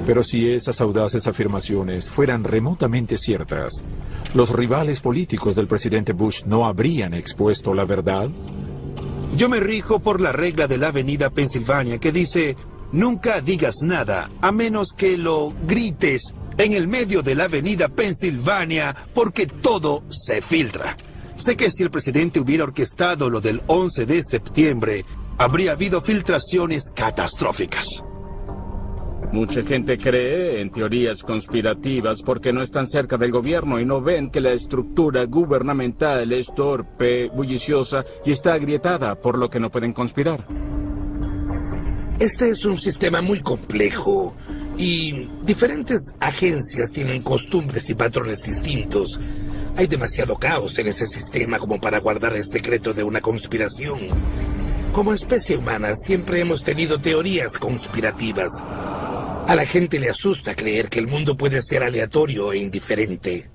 Pero si esas audaces afirmaciones fueran remotamente ciertas, ¿los rivales políticos del presidente Bush no habrían expuesto la verdad? Yo me rijo por la regla de la avenida Pensilvania que dice: nunca digas nada a menos que lo grites en el medio de la avenida Pensilvania, porque todo se filtra. Sé que si el presidente hubiera orquestado lo del 11 de septiembre, habría habido filtraciones catastróficas. Mucha gente cree en teorías conspirativas porque no están cerca del gobierno y no ven que la estructura gubernamental es torpe, bulliciosa y está agrietada, por lo que no pueden conspirar. Este es un sistema muy complejo y diferentes agencias tienen costumbres y patrones distintos. Hay demasiado caos en ese sistema como para guardar el secreto de una conspiración. Como especie humana siempre hemos tenido teorías conspirativas. A la gente le asusta creer que el mundo puede ser aleatorio e indiferente.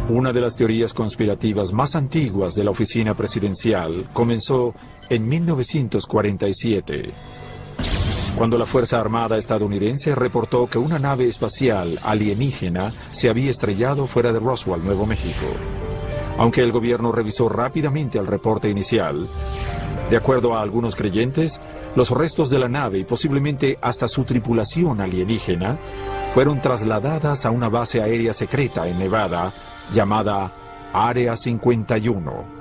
Una de las teorías conspirativas más antiguas de la oficina presidencial comenzó en 1947, cuando la Fuerza Armada estadounidense reportó que una nave espacial alienígena se había estrellado fuera de Roswell, Nuevo México. Aunque el gobierno revisó rápidamente el reporte inicial, de acuerdo a algunos creyentes, los restos de la nave y posiblemente hasta su tripulación alienígena fueron trasladadas a una base aérea secreta en Nevada llamada Área 51.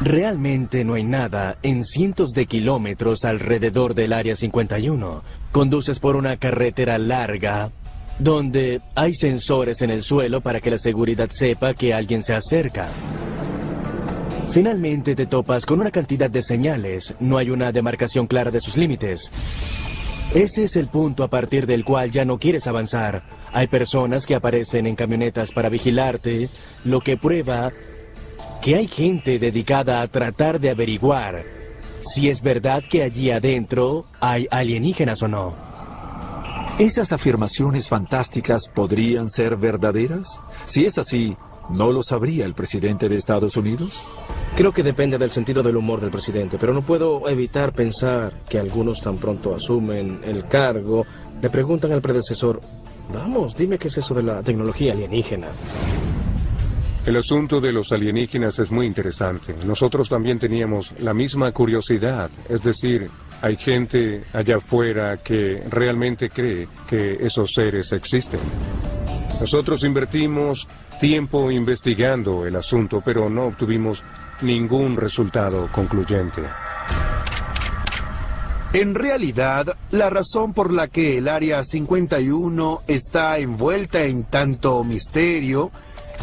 Realmente no hay nada en cientos de kilómetros alrededor del Área 51. Conduces por una carretera larga donde hay sensores en el suelo para que la seguridad sepa que alguien se acerca. Finalmente te topas con una cantidad de señales. No hay una demarcación clara de sus límites. Ese es el punto a partir del cual ya no quieres avanzar. Hay personas que aparecen en camionetas para vigilarte, lo que prueba que hay gente dedicada a tratar de averiguar si es verdad que allí adentro hay alienígenas o no. ¿Esas afirmaciones fantásticas podrían ser verdaderas? Si es así, ¿no lo sabría el presidente de Estados Unidos? Creo que depende del sentido del humor del presidente, pero no puedo evitar pensar que algunos tan pronto asumen el cargo, le preguntan al predecesor, vamos, dime qué es eso de la tecnología alienígena. El asunto de los alienígenas es muy interesante. Nosotros también teníamos la misma curiosidad, es decir, hay gente allá afuera que realmente cree que esos seres existen. Nosotros invertimos tiempo investigando el asunto, pero no obtuvimos ningún resultado concluyente. En realidad, la razón por la que el Área 51 está envuelta en tanto misterio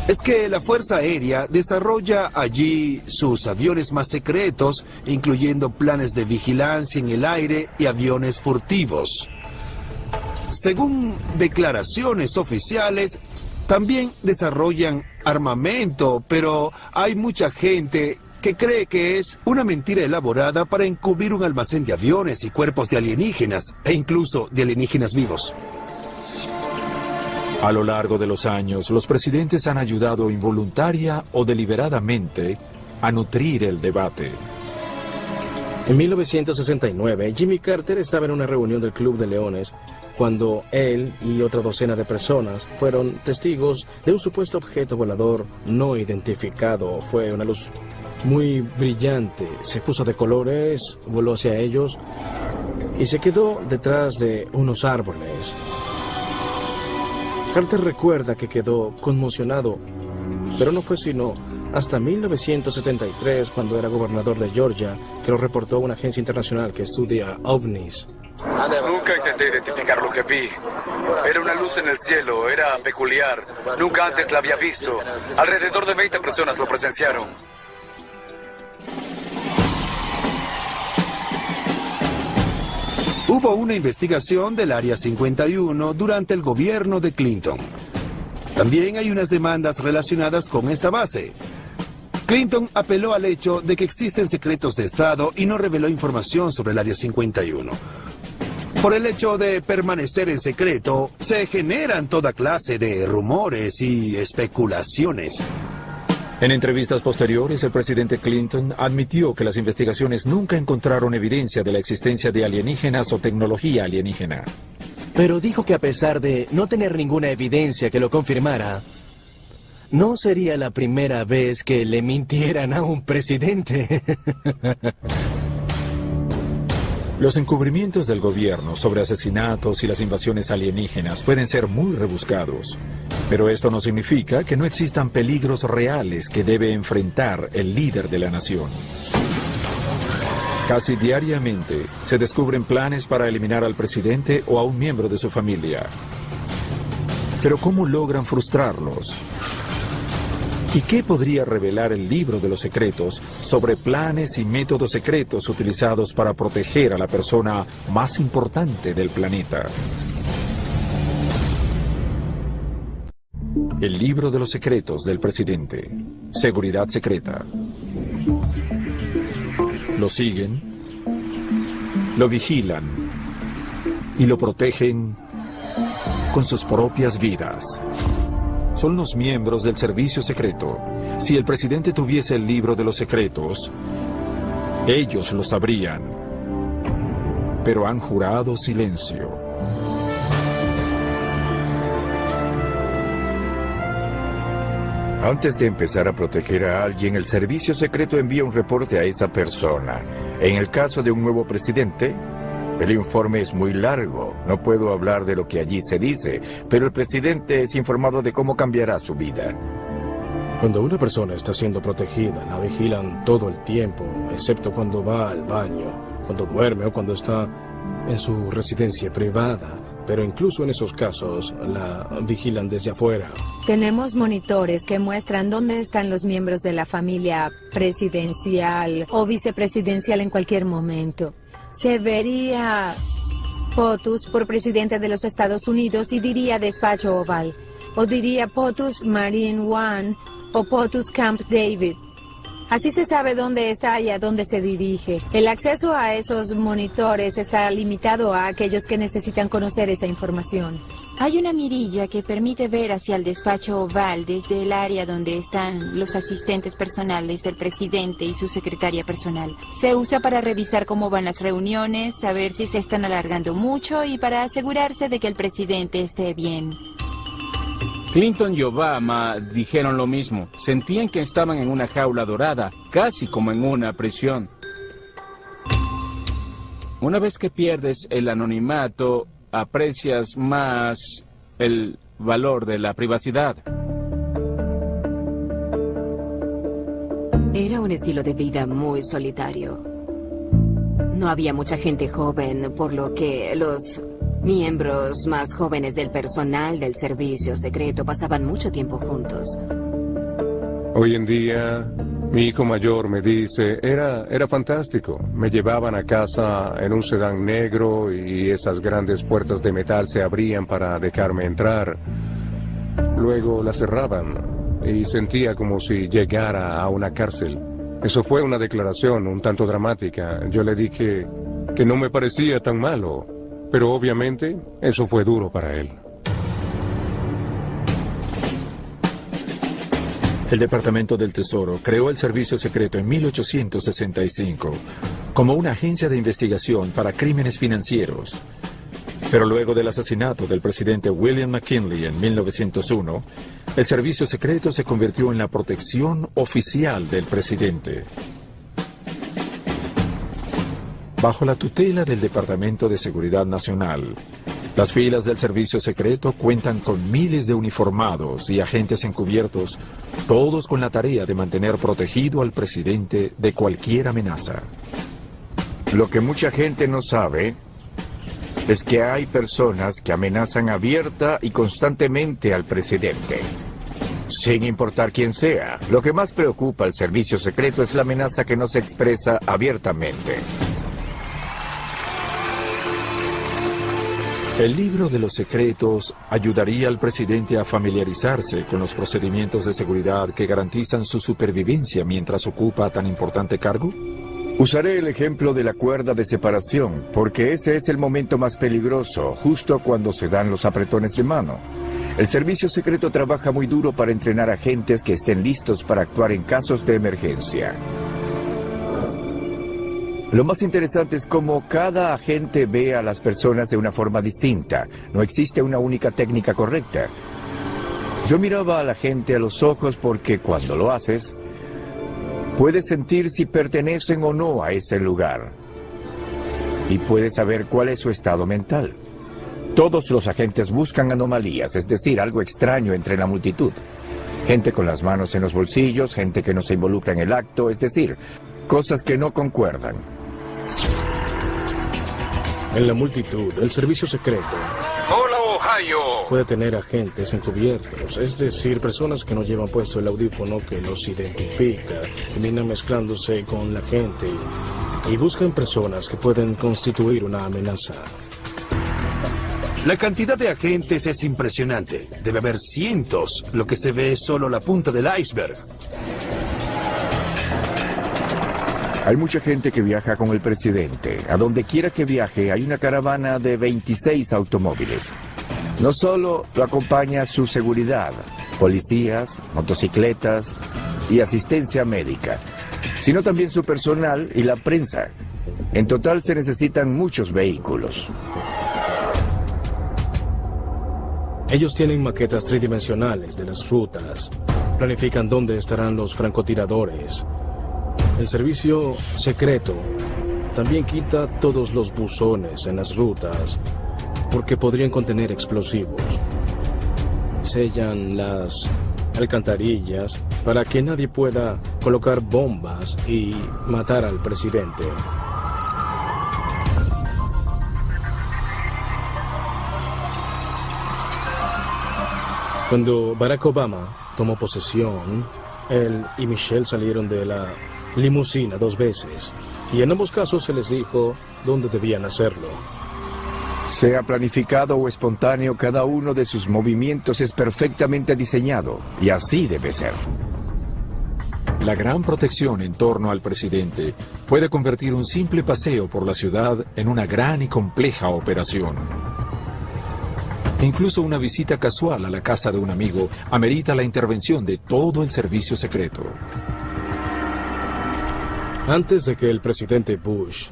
es que la Fuerza Aérea desarrolla allí sus aviones más secretos, incluyendo planes de vigilancia en el aire y aviones furtivos. Según declaraciones oficiales, también desarrollan armamento, pero hay mucha gente que cree que es una mentira elaborada para encubrir un almacén de aviones y cuerpos de alienígenas, e incluso de alienígenas vivos. A lo largo de los años, los presidentes han ayudado involuntaria o deliberadamente a nutrir el debate. En 1969, Jimmy Carter estaba en una reunión del Club de Leones cuando él y otra docena de personas fueron testigos de un supuesto objeto volador no identificado. Fue una luz muy brillante, se puso de colores, voló hacia ellos y se quedó detrás de unos árboles. Carter recuerda que quedó conmocionado, pero no fue sino hasta 1973, cuando era gobernador de Georgia, que lo reportó a una agencia internacional que estudia ovnis. Nunca intenté identificar lo que vi. Era una luz en el cielo, era peculiar. Nunca antes la había visto. Alrededor de 20 personas lo presenciaron. Hubo una investigación del Área 51 durante el gobierno de Clinton. También hay unas demandas relacionadas con esta base. Clinton apeló al hecho de que existen secretos de Estado y no reveló información sobre el Área 51. Por el hecho de permanecer en secreto, se generan toda clase de rumores y especulaciones. En entrevistas posteriores, el presidente Clinton admitió que las investigaciones nunca encontraron evidencia de la existencia de alienígenas o tecnología alienígena. Pero dijo que a pesar de no tener ninguna evidencia que lo confirmara, no sería la primera vez que le mintieran a un presidente. Los encubrimientos del gobierno sobre asesinatos y las invasiones alienígenas pueden ser muy rebuscados, pero esto no significa que no existan peligros reales que debe enfrentar el líder de la nación. Casi diariamente se descubren planes para eliminar al presidente o a un miembro de su familia. Pero ¿cómo logran frustrarlos? ¿Y qué podría revelar el libro de los secretos sobre planes y métodos secretos utilizados para proteger a la persona más importante del planeta? El libro de los secretos del presidente. Seguridad secreta. Lo siguen, lo vigilan y lo protegen con sus propias vidas. Son los miembros del servicio secreto. Si el presidente tuviese el libro de los secretos, ellos lo sabrían, pero han jurado silencio. Antes de empezar a proteger a alguien, el servicio secreto envía un reporte a esa persona. En el caso de un nuevo presidente, el informe es muy largo. No puedo hablar de lo que allí se dice, pero el presidente es informado de cómo cambiará su vida. Cuando una persona está siendo protegida, la vigilan todo el tiempo, excepto cuando va al baño, cuando duerme o cuando está en su residencia privada. Pero incluso en esos casos, la vigilan desde afuera. Tenemos monitores que muestran dónde están los miembros de la familia presidencial o vicepresidencial en cualquier momento. Se vería POTUS por presidente de los Estados Unidos y diría despacho oval. O diría POTUS Marine One o POTUS Camp David. Así se sabe dónde está y a dónde se dirige. El acceso a esos monitores está limitado a aquellos que necesitan conocer esa información. Hay una mirilla que permite ver hacia el despacho oval desde el área donde están los asistentes personales del presidente y su secretaria personal. Se usa para revisar cómo van las reuniones, saber si se están alargando mucho y para asegurarse de que el presidente esté bien. Clinton y Obama dijeron lo mismo. Sentían que estaban en una jaula dorada, casi como en una prisión. Una vez que pierdes el anonimato, aprecias más el valor de la privacidad. Era un estilo de vida muy solitario. No había mucha gente joven, por lo que los miembros más jóvenes del personal del servicio secreto pasaban mucho tiempo juntos. Hoy en día, mi hijo mayor me dice, era fantástico. Me llevaban a casa en un sedán negro y esas grandes puertas de metal se abrían para dejarme entrar. Luego las cerraban y sentía como si llegara a una cárcel. Eso fue una declaración un tanto dramática. Yo le dije que no me parecía tan malo. Pero obviamente, eso fue duro para él. El Departamento del Tesoro creó el Servicio Secreto en 1865 como una agencia de investigación para crímenes financieros. Pero luego del asesinato del presidente William McKinley en 1901, el Servicio Secreto se convirtió en la protección oficial del presidente. Bajo la tutela del Departamento de Seguridad Nacional, las filas del Servicio Secreto cuentan con miles de uniformados y agentes encubiertos, todos con la tarea de mantener protegido al presidente de cualquier amenaza. Lo que mucha gente no sabe es que hay personas que amenazan abierta y constantemente al presidente. Sin importar quién sea, lo que más preocupa al Servicio Secreto es la amenaza que no se expresa abiertamente. El libro de los secretos ayudaría al presidente a familiarizarse con los procedimientos de seguridad que garantizan su supervivencia mientras ocupa tan importante cargo. Usaré el ejemplo de la cuerda de separación, porque ese es el momento más peligroso, justo cuando se dan los apretones de mano. El Servicio Secreto trabaja muy duro para entrenar agentes que estén listos para actuar en casos de emergencia. Lo más interesante es cómo cada agente ve a las personas de una forma distinta. No existe una única técnica correcta. Yo miraba a la gente a los ojos porque cuando lo haces, puedes sentir si pertenecen o no a ese lugar. Y puedes saber cuál es su estado mental. Todos los agentes buscan anomalías, es decir, algo extraño entre la multitud. Gente con las manos en los bolsillos, gente que no se involucra en el acto, es decir, cosas que no concuerdan. En la multitud, el servicio secreto ¡Hola, Ohio! puede tener agentes encubiertos, es decir, personas que no llevan puesto el audífono que los identifica, terminan mezclándose con la gente y buscan personas que pueden constituir una amenaza. La cantidad de agentes es impresionante. Debe haber cientos. Lo que se ve es solo la punta del iceberg. Hay mucha gente que viaja con el presidente. A donde quiera que viaje hay una caravana de 26 automóviles. No solo lo acompaña su seguridad, policías, motocicletas y asistencia médica, sino también su personal y la prensa. En total se necesitan muchos vehículos. Ellos tienen maquetas tridimensionales de las rutas. Planifican dónde estarán los francotiradores. El servicio secreto también quita todos los buzones en las rutas porque podrían contener explosivos. Sellan las alcantarillas para que nadie pueda colocar bombas y matar al presidente. Cuando Barack Obama tomó posesión, él y Michelle salieron de la limusina 2 veces, y en ambos casos se les dijo dónde debían hacerlo. Sea planificado o espontáneo, cada uno de sus movimientos es perfectamente diseñado, y así debe ser. La gran protección en torno al presidente puede convertir un simple paseo por la ciudad en una gran y compleja operación. Incluso una visita casual a la casa de un amigo amerita la intervención de todo el servicio secreto. Antes de que el presidente Bush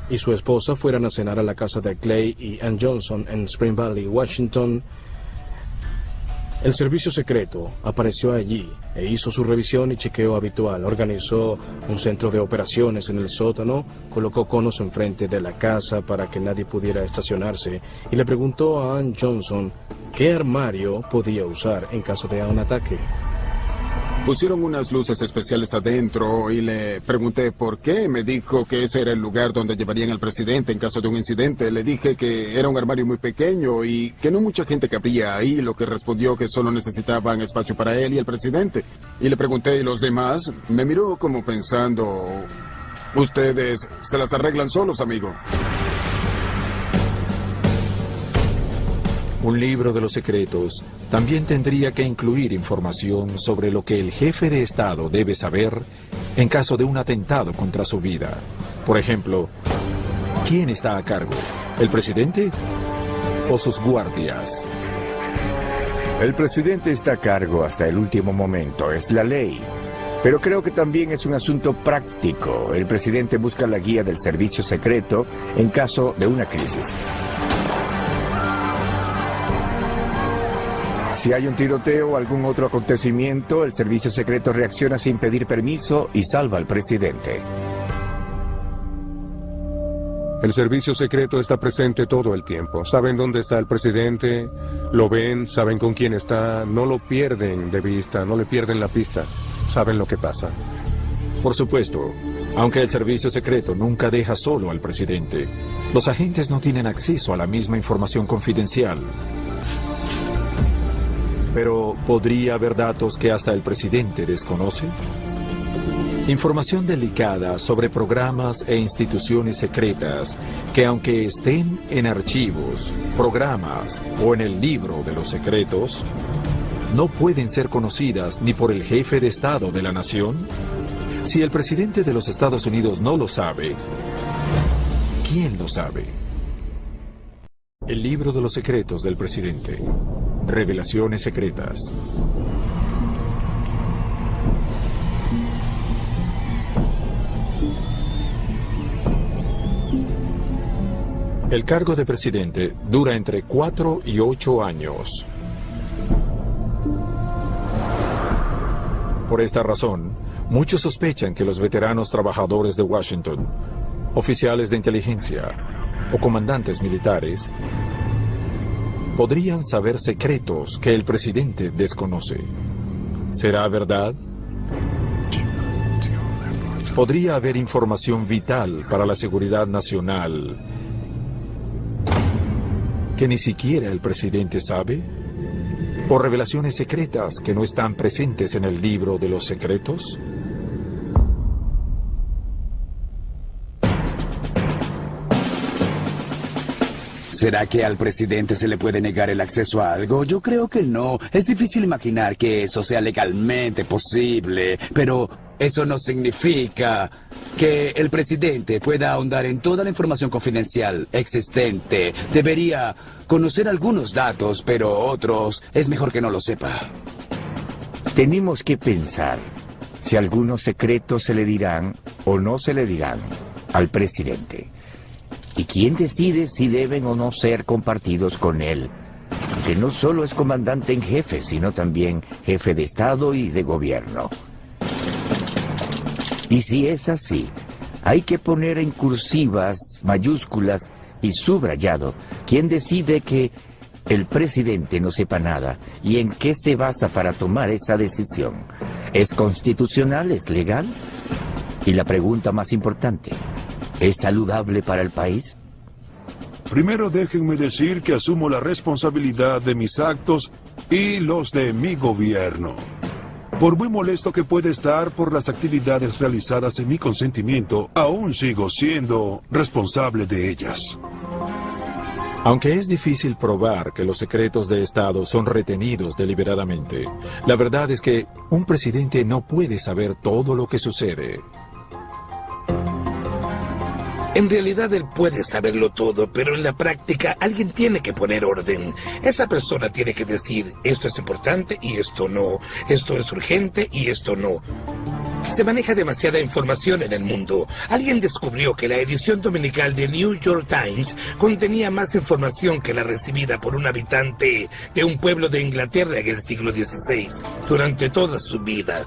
y su esposa fueran a cenar a la casa de Clay y Ann Johnson en Spring Valley, Washington, el servicio secreto apareció allí e hizo su revisión y chequeo habitual. Organizó un centro de operaciones en el sótano, colocó conos enfrente de la casa para que nadie pudiera estacionarse y le preguntó a Ann Johnson qué armario podía usar en caso de un ataque. Pusieron unas luces especiales adentro y le pregunté por qué. Me dijo que ese era el lugar donde llevarían al presidente en caso de un incidente. Le dije que era un armario muy pequeño y que no mucha gente cabría ahí, lo que respondió que solo necesitaban espacio para él y el presidente. Y le pregunté, ¿y los demás? Me miró como pensando, ustedes se las arreglan solos, amigo. Un libro de los secretos también tendría que incluir información sobre lo que el jefe de Estado debe saber en caso de un atentado contra su vida. Por ejemplo, ¿quién está a cargo? ¿El presidente o sus guardias? El presidente está a cargo hasta el último momento, es la ley. Pero creo que también es un asunto práctico. El presidente busca la guía del servicio secreto en caso de una crisis. Si hay un tiroteo o algún otro acontecimiento, el servicio secreto reacciona sin pedir permiso y salva al presidente. El servicio secreto está presente todo el tiempo. Saben dónde está el presidente, lo ven, saben con quién está, no lo pierden de vista, no le pierden la pista, saben lo que pasa. Por supuesto, aunque el servicio secreto nunca deja solo al presidente, los agentes no tienen acceso a la misma información confidencial. Pero, ¿podría haber datos que hasta el presidente desconoce? Información delicada sobre programas e instituciones secretas que, aunque estén en archivos, programas o en el libro de los secretos, no pueden ser conocidas ni por el jefe de Estado de la nación. Si el presidente de los Estados Unidos no lo sabe, ¿quién lo sabe? El libro de los secretos del presidente. Revelaciones secretas. El cargo de presidente dura entre 4 y 8 años. Por esta razón, muchos sospechan que los veteranos trabajadores de Washington, oficiales de inteligencia o comandantes militares podrían saber secretos que el presidente desconoce. ¿Será verdad? ¿Podría haber información vital para la seguridad nacional que ni siquiera el presidente sabe? ¿O revelaciones secretas que no están presentes en el libro de los secretos? ¿Será que al presidente se le puede negar el acceso a algo? Yo creo que no. Es difícil imaginar que eso sea legalmente posible, pero eso no significa que el presidente pueda ahondar en toda la información confidencial existente. Debería conocer algunos datos, pero otros es mejor que no lo sepa. Tenemos que pensar si algunos secretos se le dirán o no se le dirán al presidente. ¿Y quién decide si deben o no ser compartidos con él? Que no solo es comandante en jefe, sino también jefe de Estado y de gobierno. Y si es así, hay que poner en cursivas, mayúsculas y subrayado quién decide que el presidente no sepa nada y en qué se basa para tomar esa decisión. ¿Es constitucional? ¿Es legal? Y la pregunta más importante, ¿es saludable para el país? Primero déjenme decir que asumo la responsabilidad de mis actos y los de mi gobierno. Por muy molesto que pueda estar por las actividades realizadas en mi consentimiento, aún sigo siendo responsable de ellas. Aunque es difícil probar que los secretos de Estado son retenidos deliberadamente, la verdad es que un presidente no puede saber todo lo que sucede. En realidad él puede saberlo todo, pero en la práctica alguien tiene que poner orden. Esa persona tiene que decir, esto es importante y esto no, esto es urgente y esto no. Se maneja demasiada información en el mundo. Alguien descubrió que la edición dominical de New York Times contenía más información que la recibida por un habitante de un pueblo de Inglaterra en el siglo XVI, durante toda su vida.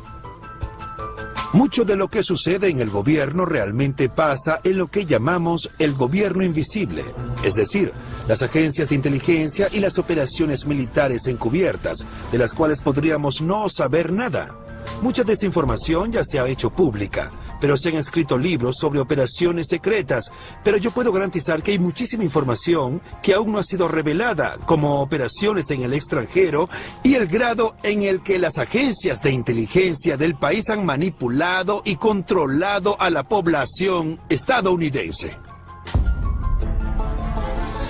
Mucho de lo que sucede en el gobierno realmente pasa en lo que llamamos el gobierno invisible, es decir, las agencias de inteligencia y las operaciones militares encubiertas, de las cuales podríamos no saber nada. Mucha de esa información ya se ha hecho pública, pero se han escrito libros sobre operaciones secretas, pero yo puedo garantizar que hay muchísima información que aún no ha sido revelada, como operaciones en el extranjero y el grado en el que las agencias de inteligencia del país han manipulado y controlado a la población estadounidense.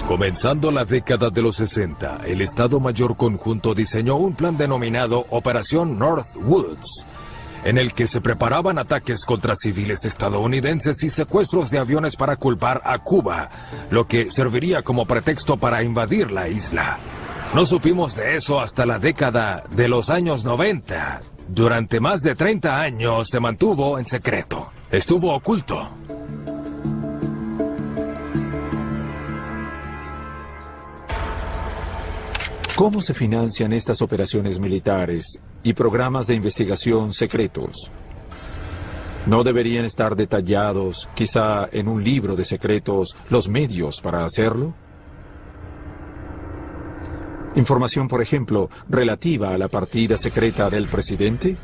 Comenzando la década de los 60, el Estado Mayor Conjunto diseñó un plan denominado Operación Northwoods, en el que se preparaban ataques contra civiles estadounidenses y secuestros de aviones para culpar a Cuba, lo que serviría como pretexto para invadir la isla. No supimos de eso hasta la década de los años 90. Durante más de 30 años se mantuvo en secreto. Estuvo oculto. ¿Cómo se financian estas operaciones militares y programas de investigación secretos? ¿No deberían estar detallados, quizá en un libro de secretos, los medios para hacerlo? Información, por ejemplo, relativa a la partida secreta del presidente.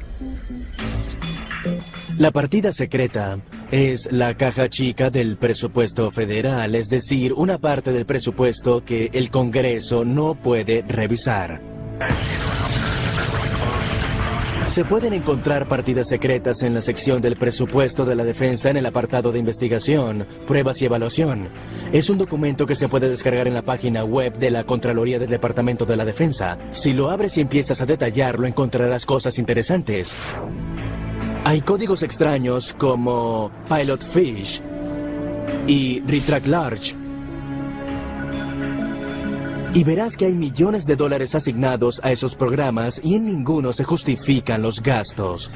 La partida secreta es la caja chica del presupuesto federal, es decir, una parte del presupuesto que el Congreso no puede revisar. Se pueden encontrar partidas secretas en la sección del presupuesto de la defensa en el apartado de investigación, pruebas y evaluación. Es un documento que se puede descargar en la página web de la Contraloría del Departamento de la Defensa. Si lo abres y empiezas a detallarlo, encontrarás cosas interesantes. Hay códigos extraños como Pilot Fish y Retract Large. Y verás que hay millones de dólares asignados a esos programas y en ninguno se justifican los gastos.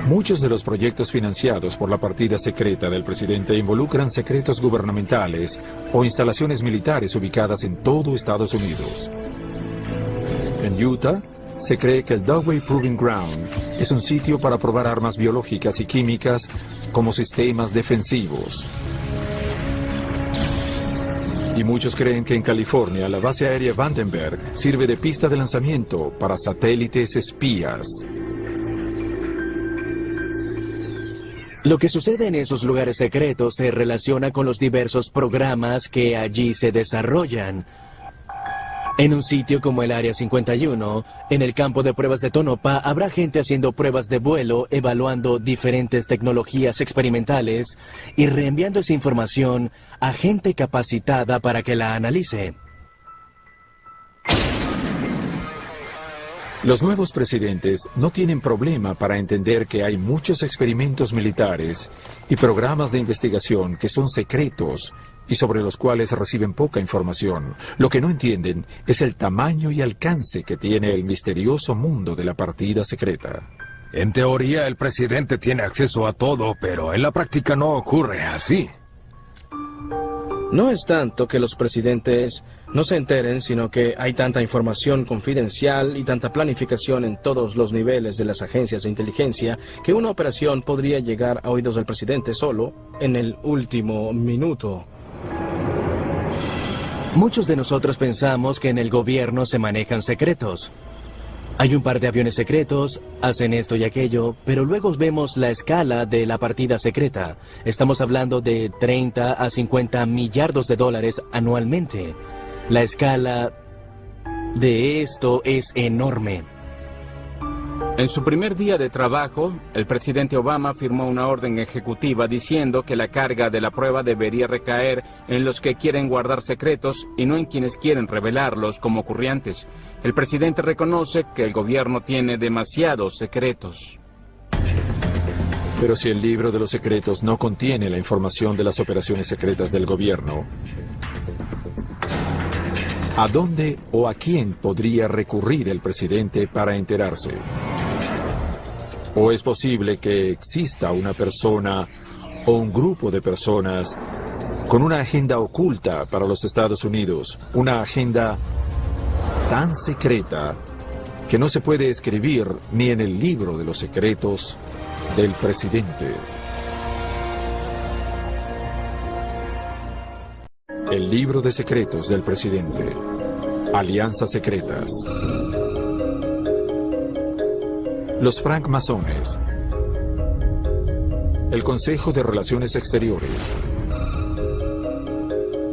Muchos de los proyectos financiados por la partida secreta del presidente involucran secretos gubernamentales o instalaciones militares ubicadas en todo Estados Unidos. En Utah, se cree que el Dugway Proving Ground es un sitio para probar armas biológicas y químicas como sistemas defensivos. Y muchos creen que en California la base aérea Vandenberg sirve de pista de lanzamiento para satélites espías. Lo que sucede en esos lugares secretos se relaciona con los diversos programas que allí se desarrollan. En un sitio como el Área 51, en el campo de pruebas de Tonopah, habrá gente haciendo pruebas de vuelo, evaluando diferentes tecnologías experimentales y reenviando esa información a gente capacitada para que la analice. Los nuevos presidentes no tienen problema para entender que hay muchos experimentos militares y programas de investigación que son secretos y sobre los cuales reciben poca información. Lo que no entienden es el tamaño y alcance que tiene el misterioso mundo de la partida secreta. En teoría, el presidente tiene acceso a todo, pero en la práctica no ocurre así. No es tanto que los presidentes no se enteren, sino que hay tanta información confidencial y tanta planificación en todos los niveles de las agencias de inteligencia que una operación podría llegar a oídos del presidente solo en el último minuto. Muchos de nosotros pensamos que en el gobierno se manejan secretos. Hay un par de aviones secretos, hacen esto y aquello, pero luego vemos la escala de la partida secreta. Estamos hablando de 30 a 50 millardos de dólares anualmente. La escala de esto es enorme. En su primer día de trabajo, el presidente Obama firmó una orden ejecutiva diciendo que la carga de la prueba debería recaer en los que quieren guardar secretos y no en quienes quieren revelarlos, como ocurría antes. El presidente reconoce que el gobierno tiene demasiados secretos. Pero si el libro de los secretos no contiene la información de las operaciones secretas del gobierno, ¿a dónde o a quién podría recurrir el presidente para enterarse? ¿O es posible que exista una persona o un grupo de personas con una agenda oculta para los Estados Unidos, una agenda tan secreta que no se puede escribir ni en el libro de los secretos del presidente? El libro de secretos del presidente. Alianzas secretas. Los francmasones. El Consejo de Relaciones Exteriores.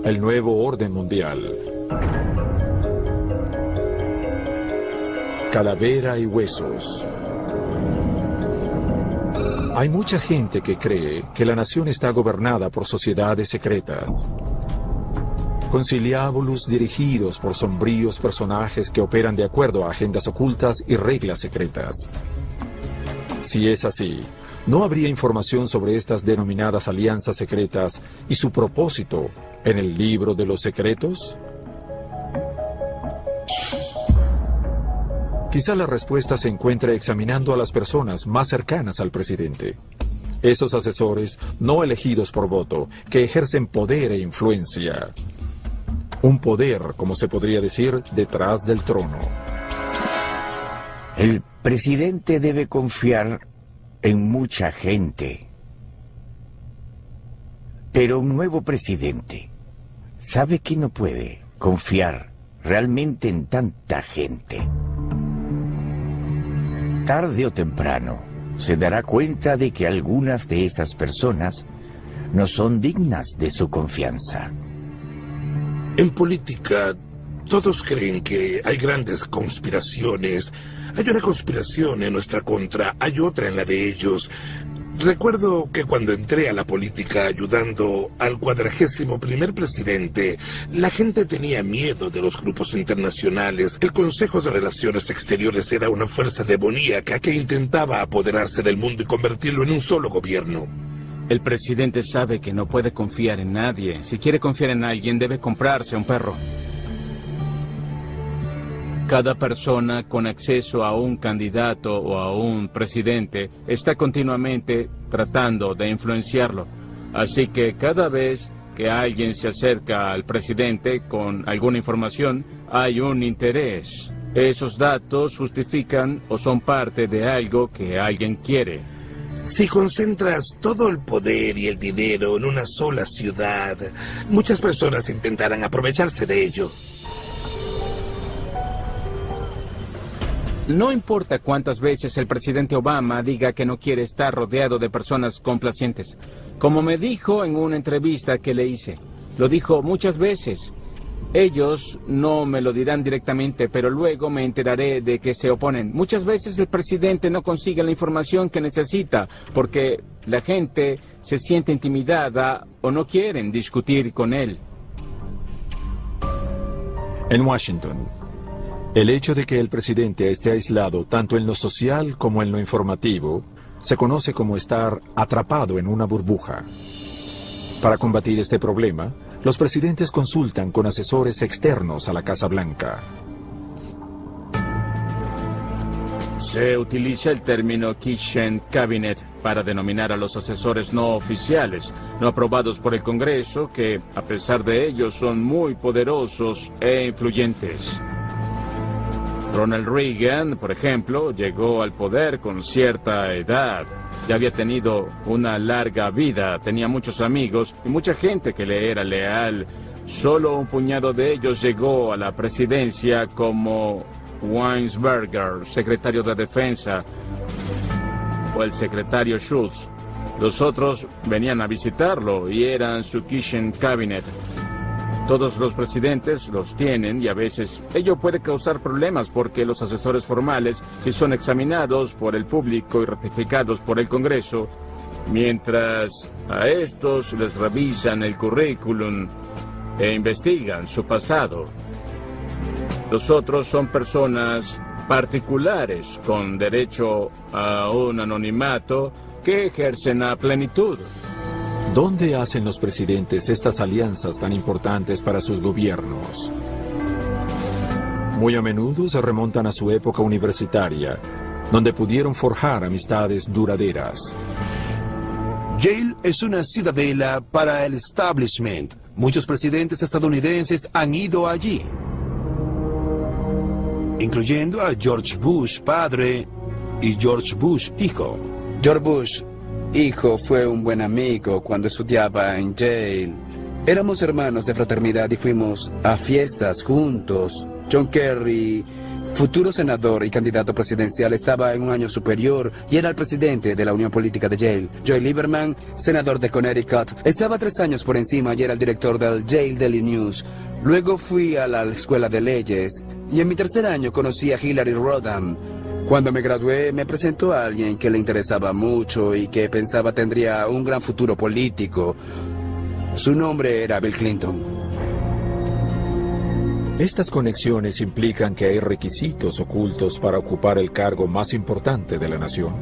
El nuevo orden mundial. Calavera y huesos. Hay mucha gente que cree que la nación está gobernada por sociedades secretas. Conciliábulos dirigidos por sombríos personajes que operan de acuerdo a agendas ocultas y reglas secretas. Si es así, ¿no habría información sobre estas denominadas alianzas secretas y su propósito en el libro de los secretos? Quizá la respuesta se encuentre examinando a las personas más cercanas al presidente. Esos asesores no elegidos por voto, que ejercen poder e influencia. Un poder, como se podría decir, detrás del trono. El presidente debe confiar en mucha gente. Pero un nuevo presidente sabe que no puede confiar realmente en tanta gente. Tarde o temprano se dará cuenta de que algunas de esas personas no son dignas de su confianza. En política, todos creen que hay grandes conspiraciones. Hay una conspiración en nuestra contra, hay otra en la de ellos. Recuerdo que cuando entré a la política ayudando al 41º presidente, la gente tenía miedo de los grupos internacionales. El Consejo de Relaciones Exteriores era una fuerza demoníaca que intentaba apoderarse del mundo y convertirlo en un solo gobierno. El presidente sabe que no puede confiar en nadie. Si quiere confiar en alguien, debe comprarse un perro. Cada persona con acceso a un candidato o a un presidente está continuamente tratando de influenciarlo. Así que cada vez que alguien se acerca al presidente con alguna información, hay un interés. Esos datos justifican o son parte de algo que alguien quiere. Si concentras todo el poder y el dinero en una sola ciudad, muchas personas intentarán aprovecharse de ello. No importa cuántas veces el presidente Obama diga que no quiere estar rodeado de personas complacientes. Como me dijo en una entrevista que le hice, lo dijo muchas veces. Ellos no me lo dirán directamente, pero luego me enteraré de que se oponen. Muchas veces el presidente no consigue la información que necesita porque la gente se siente intimidada o no quieren discutir con él. En Washington, el hecho de que el presidente esté aislado tanto en lo social como en lo informativo se conoce como estar atrapado en una burbuja. Para combatir este problema, los presidentes consultan con asesores externos a la Casa Blanca. Se utiliza el término Kitchen Cabinet para denominar a los asesores no oficiales, no aprobados por el Congreso, que a pesar de ello son muy poderosos e influyentes. Ronald Reagan, por ejemplo, llegó al poder con cierta edad. Ya había tenido una larga vida, tenía muchos amigos y mucha gente que le era leal. Solo un puñado de ellos llegó a la presidencia, como Weinberger, secretario de Defensa, o el secretario Schultz. Los otros venían a visitarlo y eran su Kitchen Cabinet. Todos los presidentes los tienen y a veces ello puede causar problemas porque los asesores formales, si son examinados por el público y ratificados por el Congreso, mientras a estos les revisan el currículum e investigan su pasado. Los otros son personas particulares con derecho a un anonimato que ejercen a plenitud. ¿Dónde hacen los presidentes estas alianzas tan importantes para sus gobiernos? Muy a menudo se remontan a su época universitaria, donde pudieron forjar amistades duraderas. Yale es una ciudadela para el establishment. Muchos presidentes estadounidenses han ido allí, incluyendo a George Bush padre y George Bush hijo. George Bush hijo fue un buen amigo cuando estudiaba en Yale. Éramos hermanos de fraternidad y fuimos a fiestas juntos. John Kerry, futuro senador y candidato presidencial, estaba en un año superior y era el presidente de la Unión Política de Yale. Joy Lieberman, senador de Connecticut, estaba 3 años por encima y era el director del Yale Daily News. Luego fui a la escuela de leyes y en mi 3er año conocí a Hillary Rodham. Cuando me gradué, me presentó a alguien que le interesaba mucho y que pensaba tendría un gran futuro político. Su nombre era Bill Clinton. Estas conexiones implican que hay requisitos ocultos para ocupar el cargo más importante de la nación.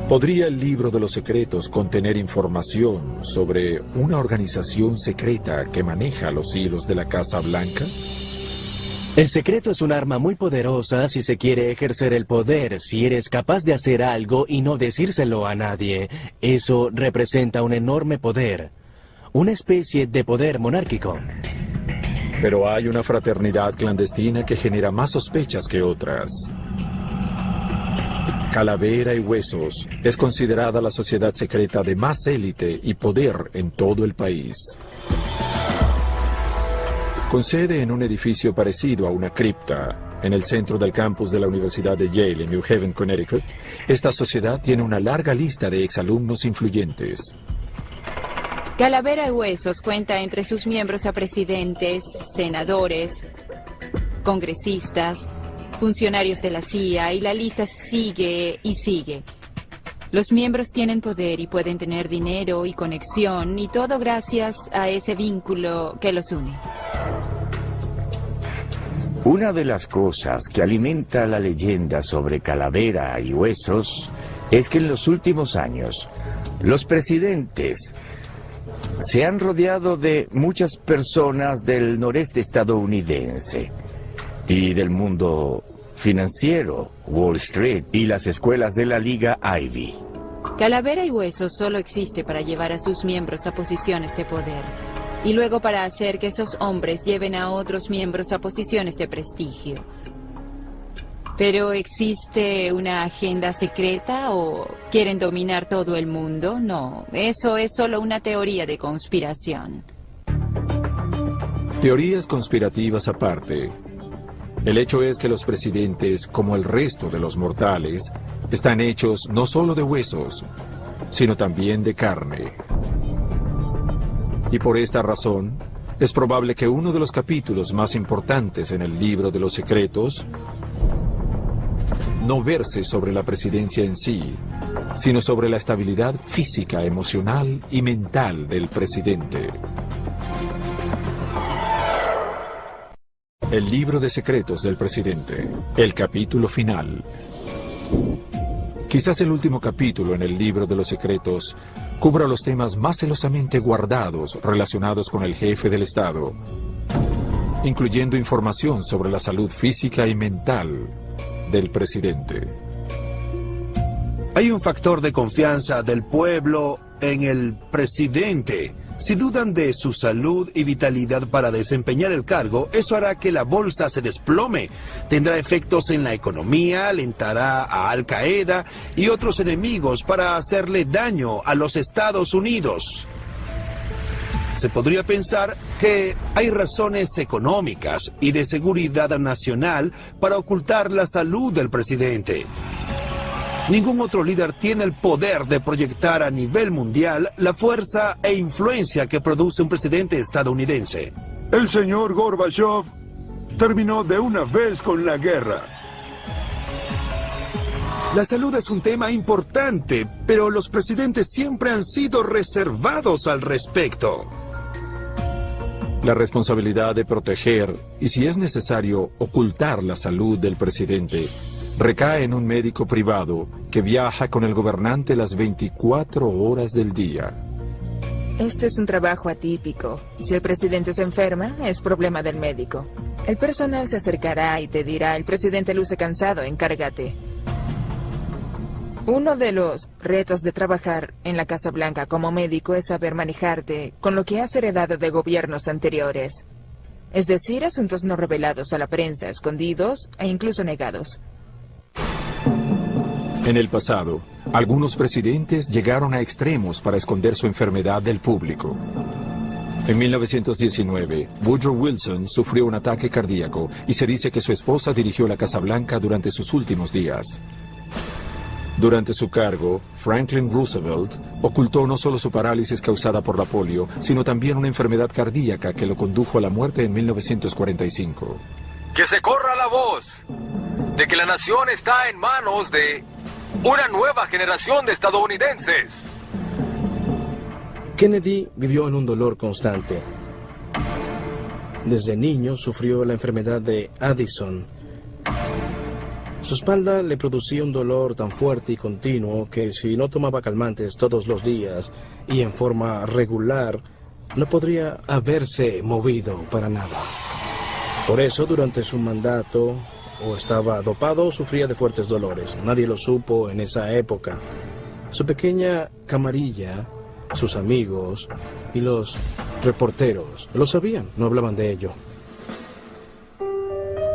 ¿Podría el libro de los secretos contener información sobre una organización secreta que maneja los hilos de la Casa Blanca? El secreto es un arma muy poderosa si se quiere ejercer el poder, si eres capaz de hacer algo y no decírselo a nadie. Eso representa un enorme poder, una especie de poder monárquico. Pero hay una fraternidad clandestina que genera más sospechas que otras. Calavera y Huesos es considerada la sociedad secreta de más élite y poder en todo el país. Con sede en un edificio parecido a una cripta, en el centro del campus de la Universidad de Yale en New Haven, Connecticut, esta sociedad tiene una larga lista de exalumnos influyentes. Calavera y Huesos cuenta entre sus miembros a presidentes, senadores, congresistas, funcionarios de la CIA y la lista sigue y sigue. Los miembros tienen poder y pueden tener dinero y conexión y todo gracias a ese vínculo que los une. Una de las cosas que alimenta la leyenda sobre Calavera y Huesos es que en los últimos años los presidentes se han rodeado de muchas personas del noreste estadounidense y del mundo financiero, Wall Street y las escuelas de la Liga Ivy. Calavera y Huesos solo existe para llevar a sus miembros a posiciones de poder y luego para hacer que esos hombres lleven a otros miembros a posiciones de prestigio. ¿Pero existe una agenda secreta o quieren dominar todo el mundo? No, eso es solo una teoría de conspiración. Teorías conspirativas aparte, el hecho es que los presidentes, como el resto de los mortales, están hechos no solo de huesos, sino también de carne. Y por esta razón, es probable que uno de los capítulos más importantes en el libro de los secretos no verse sobre la presidencia en sí, sino sobre la estabilidad física, emocional y mental del presidente. El libro de secretos del presidente, el capítulo final. Quizás el último capítulo en el libro de los secretos cubra los temas más celosamente guardados relacionados con el jefe del Estado, incluyendo información sobre la salud física y mental del presidente. Hay un factor de confianza del pueblo en el presidente. Si dudan de su salud y vitalidad para desempeñar el cargo, eso hará que la bolsa se desplome. Tendrá efectos en la economía, alentará a Al Qaeda y otros enemigos para hacerle daño a los Estados Unidos. Se podría pensar que hay razones económicas y de seguridad nacional para ocultar la salud del presidente. Ningún otro líder tiene el poder de proyectar a nivel mundial la fuerza e influencia que produce un presidente estadounidense. El señor Gorbachev terminó de una vez con la guerra. La salud es un tema importante, pero los presidentes siempre han sido reservados al respecto. La responsabilidad de proteger, y si es necesario, ocultar la salud del presidente, recae en un médico privado que viaja con el gobernante las 24 horas del día. Este es un trabajo atípico. Si el presidente se enferma, es problema del médico. El personal se acercará y te dirá, el presidente luce cansado, encárgate. Uno de los retos de trabajar en la Casa Blanca como médico es saber manejarte con lo que has heredado de gobiernos anteriores. Es decir, asuntos no revelados a la prensa, escondidos e incluso negados. En el pasado, algunos presidentes llegaron a extremos para esconder su enfermedad del público. En 1919, Woodrow Wilson sufrió un ataque cardíaco y se dice que su esposa dirigió la Casa Blanca durante sus últimos días. Durante su cargo, Franklin Roosevelt ocultó no solo su parálisis causada por la polio, sino también una enfermedad cardíaca que lo condujo a la muerte en 1945. Que se corra la voz de que la nación está en manos de una nueva generación de estadounidenses. Kennedy vivió en un dolor constante. Desde niño sufrió la enfermedad de Addison. Su espalda le producía un dolor tan fuerte y continuo que si no tomaba calmantes todos los días y en forma regular, no podría haberse movido para nada. Por eso, durante su mandato, o estaba dopado o sufría de fuertes dolores. Nadie lo supo en esa época. Su pequeña camarilla, sus amigos y los reporteros lo sabían, no hablaban de ello.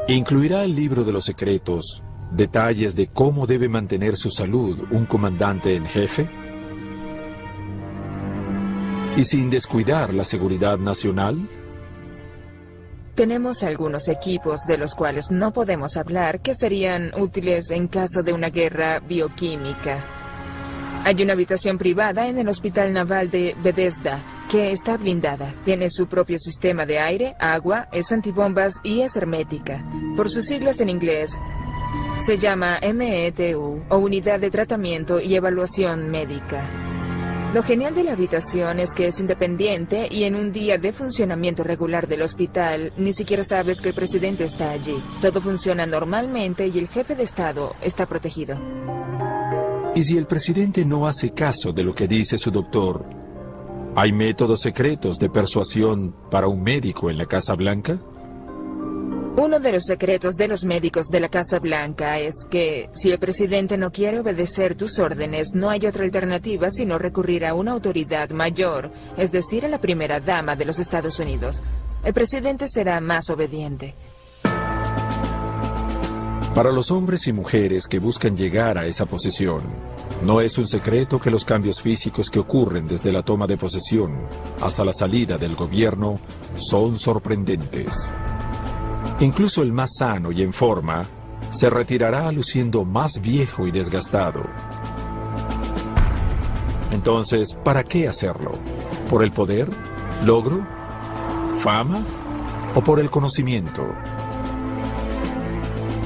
¿Incluirá el libro de los secretos detalles de cómo debe mantener su salud un comandante en jefe? ¿Y sin descuidar la seguridad nacional? Tenemos algunos equipos de los cuales no podemos hablar que serían útiles en caso de una guerra bioquímica. Hay una habitación privada en el Hospital Naval de Bethesda que está blindada. Tiene su propio sistema de aire, agua, es antibombas y es hermética. Por sus siglas en inglés, se llama METU, o Unidad de Tratamiento y Evaluación Médica. Lo genial de la habitación es que es independiente y en un día de funcionamiento regular del hospital, ni siquiera sabes que el presidente está allí. Todo funciona normalmente y el jefe de Estado está protegido. ¿Y si el presidente no hace caso de lo que dice su doctor? ¿Hay métodos secretos de persuasión para un médico en la Casa Blanca? Uno de los secretos de los médicos de la Casa Blanca es que si el presidente no quiere obedecer tus órdenes, no hay otra alternativa sino recurrir a una autoridad mayor, es decir, a la primera dama de los Estados Unidos. El presidente será más obediente. Para los hombres y mujeres que buscan llegar a esa posición, no es un secreto que los cambios físicos que ocurren desde la toma de posesión hasta la salida del gobierno son sorprendentes. Incluso el más sano y en forma se retirará luciendo más viejo y desgastado. Entonces, ¿para qué hacerlo? ¿Por el poder? ¿Logro? fama o por el conocimiento?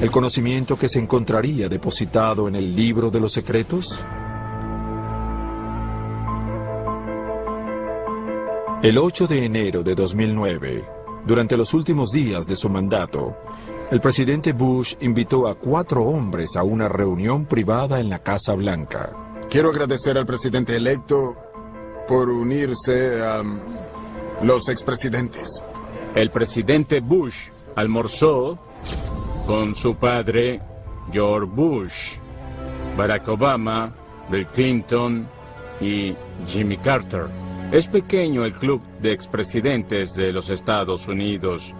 ¿El conocimiento que se encontraría depositado en el libro de los secretos? El 8 de enero de 2009, durante los últimos días de su mandato, el presidente Bush invitó a 4 hombres a una reunión privada en la Casa Blanca. Quiero agradecer al presidente electo por unirse a los expresidentes. El presidente Bush almorzó con su padre, George Bush, Barack Obama, Bill Clinton y Jimmy Carter. Es pequeño el club de expresidentes de los Estados Unidos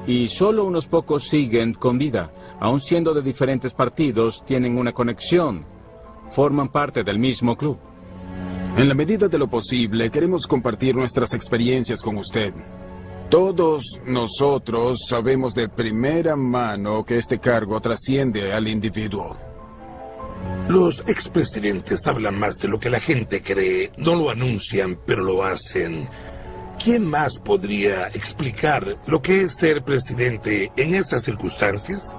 y solo unos pocos siguen con vida. Aun siendo de diferentes partidos, tienen una conexión. Forman parte del mismo club. En la medida de lo posible, queremos compartir nuestras experiencias con usted. Todos nosotros sabemos de primera mano que este cargo trasciende al individuo. Los expresidentes hablan más de lo que la gente cree. No lo anuncian, pero lo hacen. ¿Quién más podría explicar lo que es ser presidente en esas circunstancias?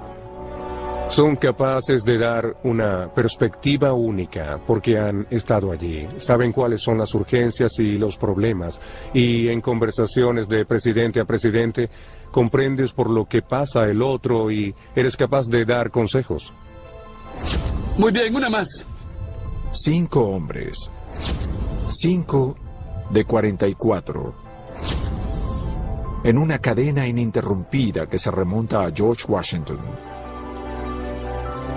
Son capaces de dar una perspectiva única porque han estado allí. Saben cuáles son las urgencias y los problemas. Y en conversaciones de presidente a presidente, comprendes por lo que pasa el otro y eres capaz de dar consejos. Muy bien, una más. 5 hombres. 5 de 44. En una cadena ininterrumpida que se remonta a George Washington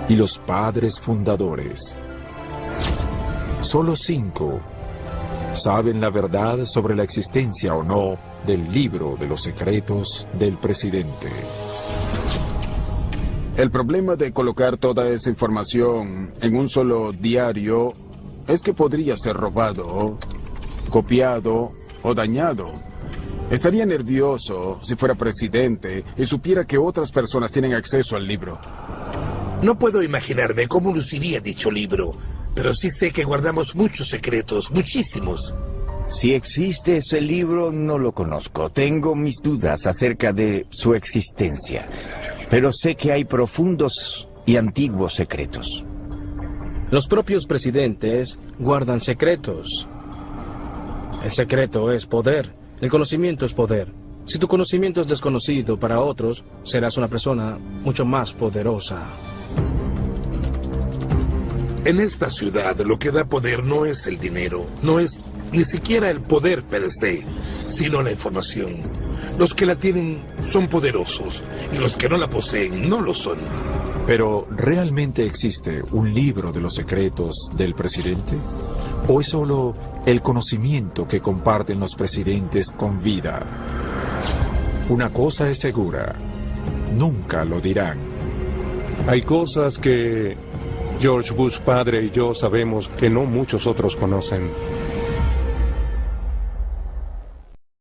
y los padres fundadores. Solo 5 saben la verdad sobre la existencia o no del libro de los secretos del presidente. El problema de colocar toda esa información en un solo diario es que podría ser robado, copiado o dañado. Estaría nervioso si fuera presidente y supiera que otras personas tienen acceso al libro. No puedo imaginarme cómo luciría dicho libro, pero sí sé que guardamos muchos secretos, muchísimos. Si existe ese libro, no lo conozco. Tengo mis dudas acerca de su existencia, pero sé que hay profundos y antiguos secretos. Los propios presidentes guardan secretos. El secreto es poder. El conocimiento es poder. Si tu conocimiento es desconocido para otros, serás una persona mucho más poderosa. En esta ciudad lo que da poder no es el dinero, no es ni siquiera el poder per se, sino la información. Los que la tienen son poderosos y los que no la poseen no lo son. Pero, ¿realmente existe un libro de los secretos del presidente? ¿O es solo el conocimiento que comparten los presidentes con vida? Una cosa es segura, nunca lo dirán. Hay cosas que George Bush padre y yo sabemos que no muchos otros conocen.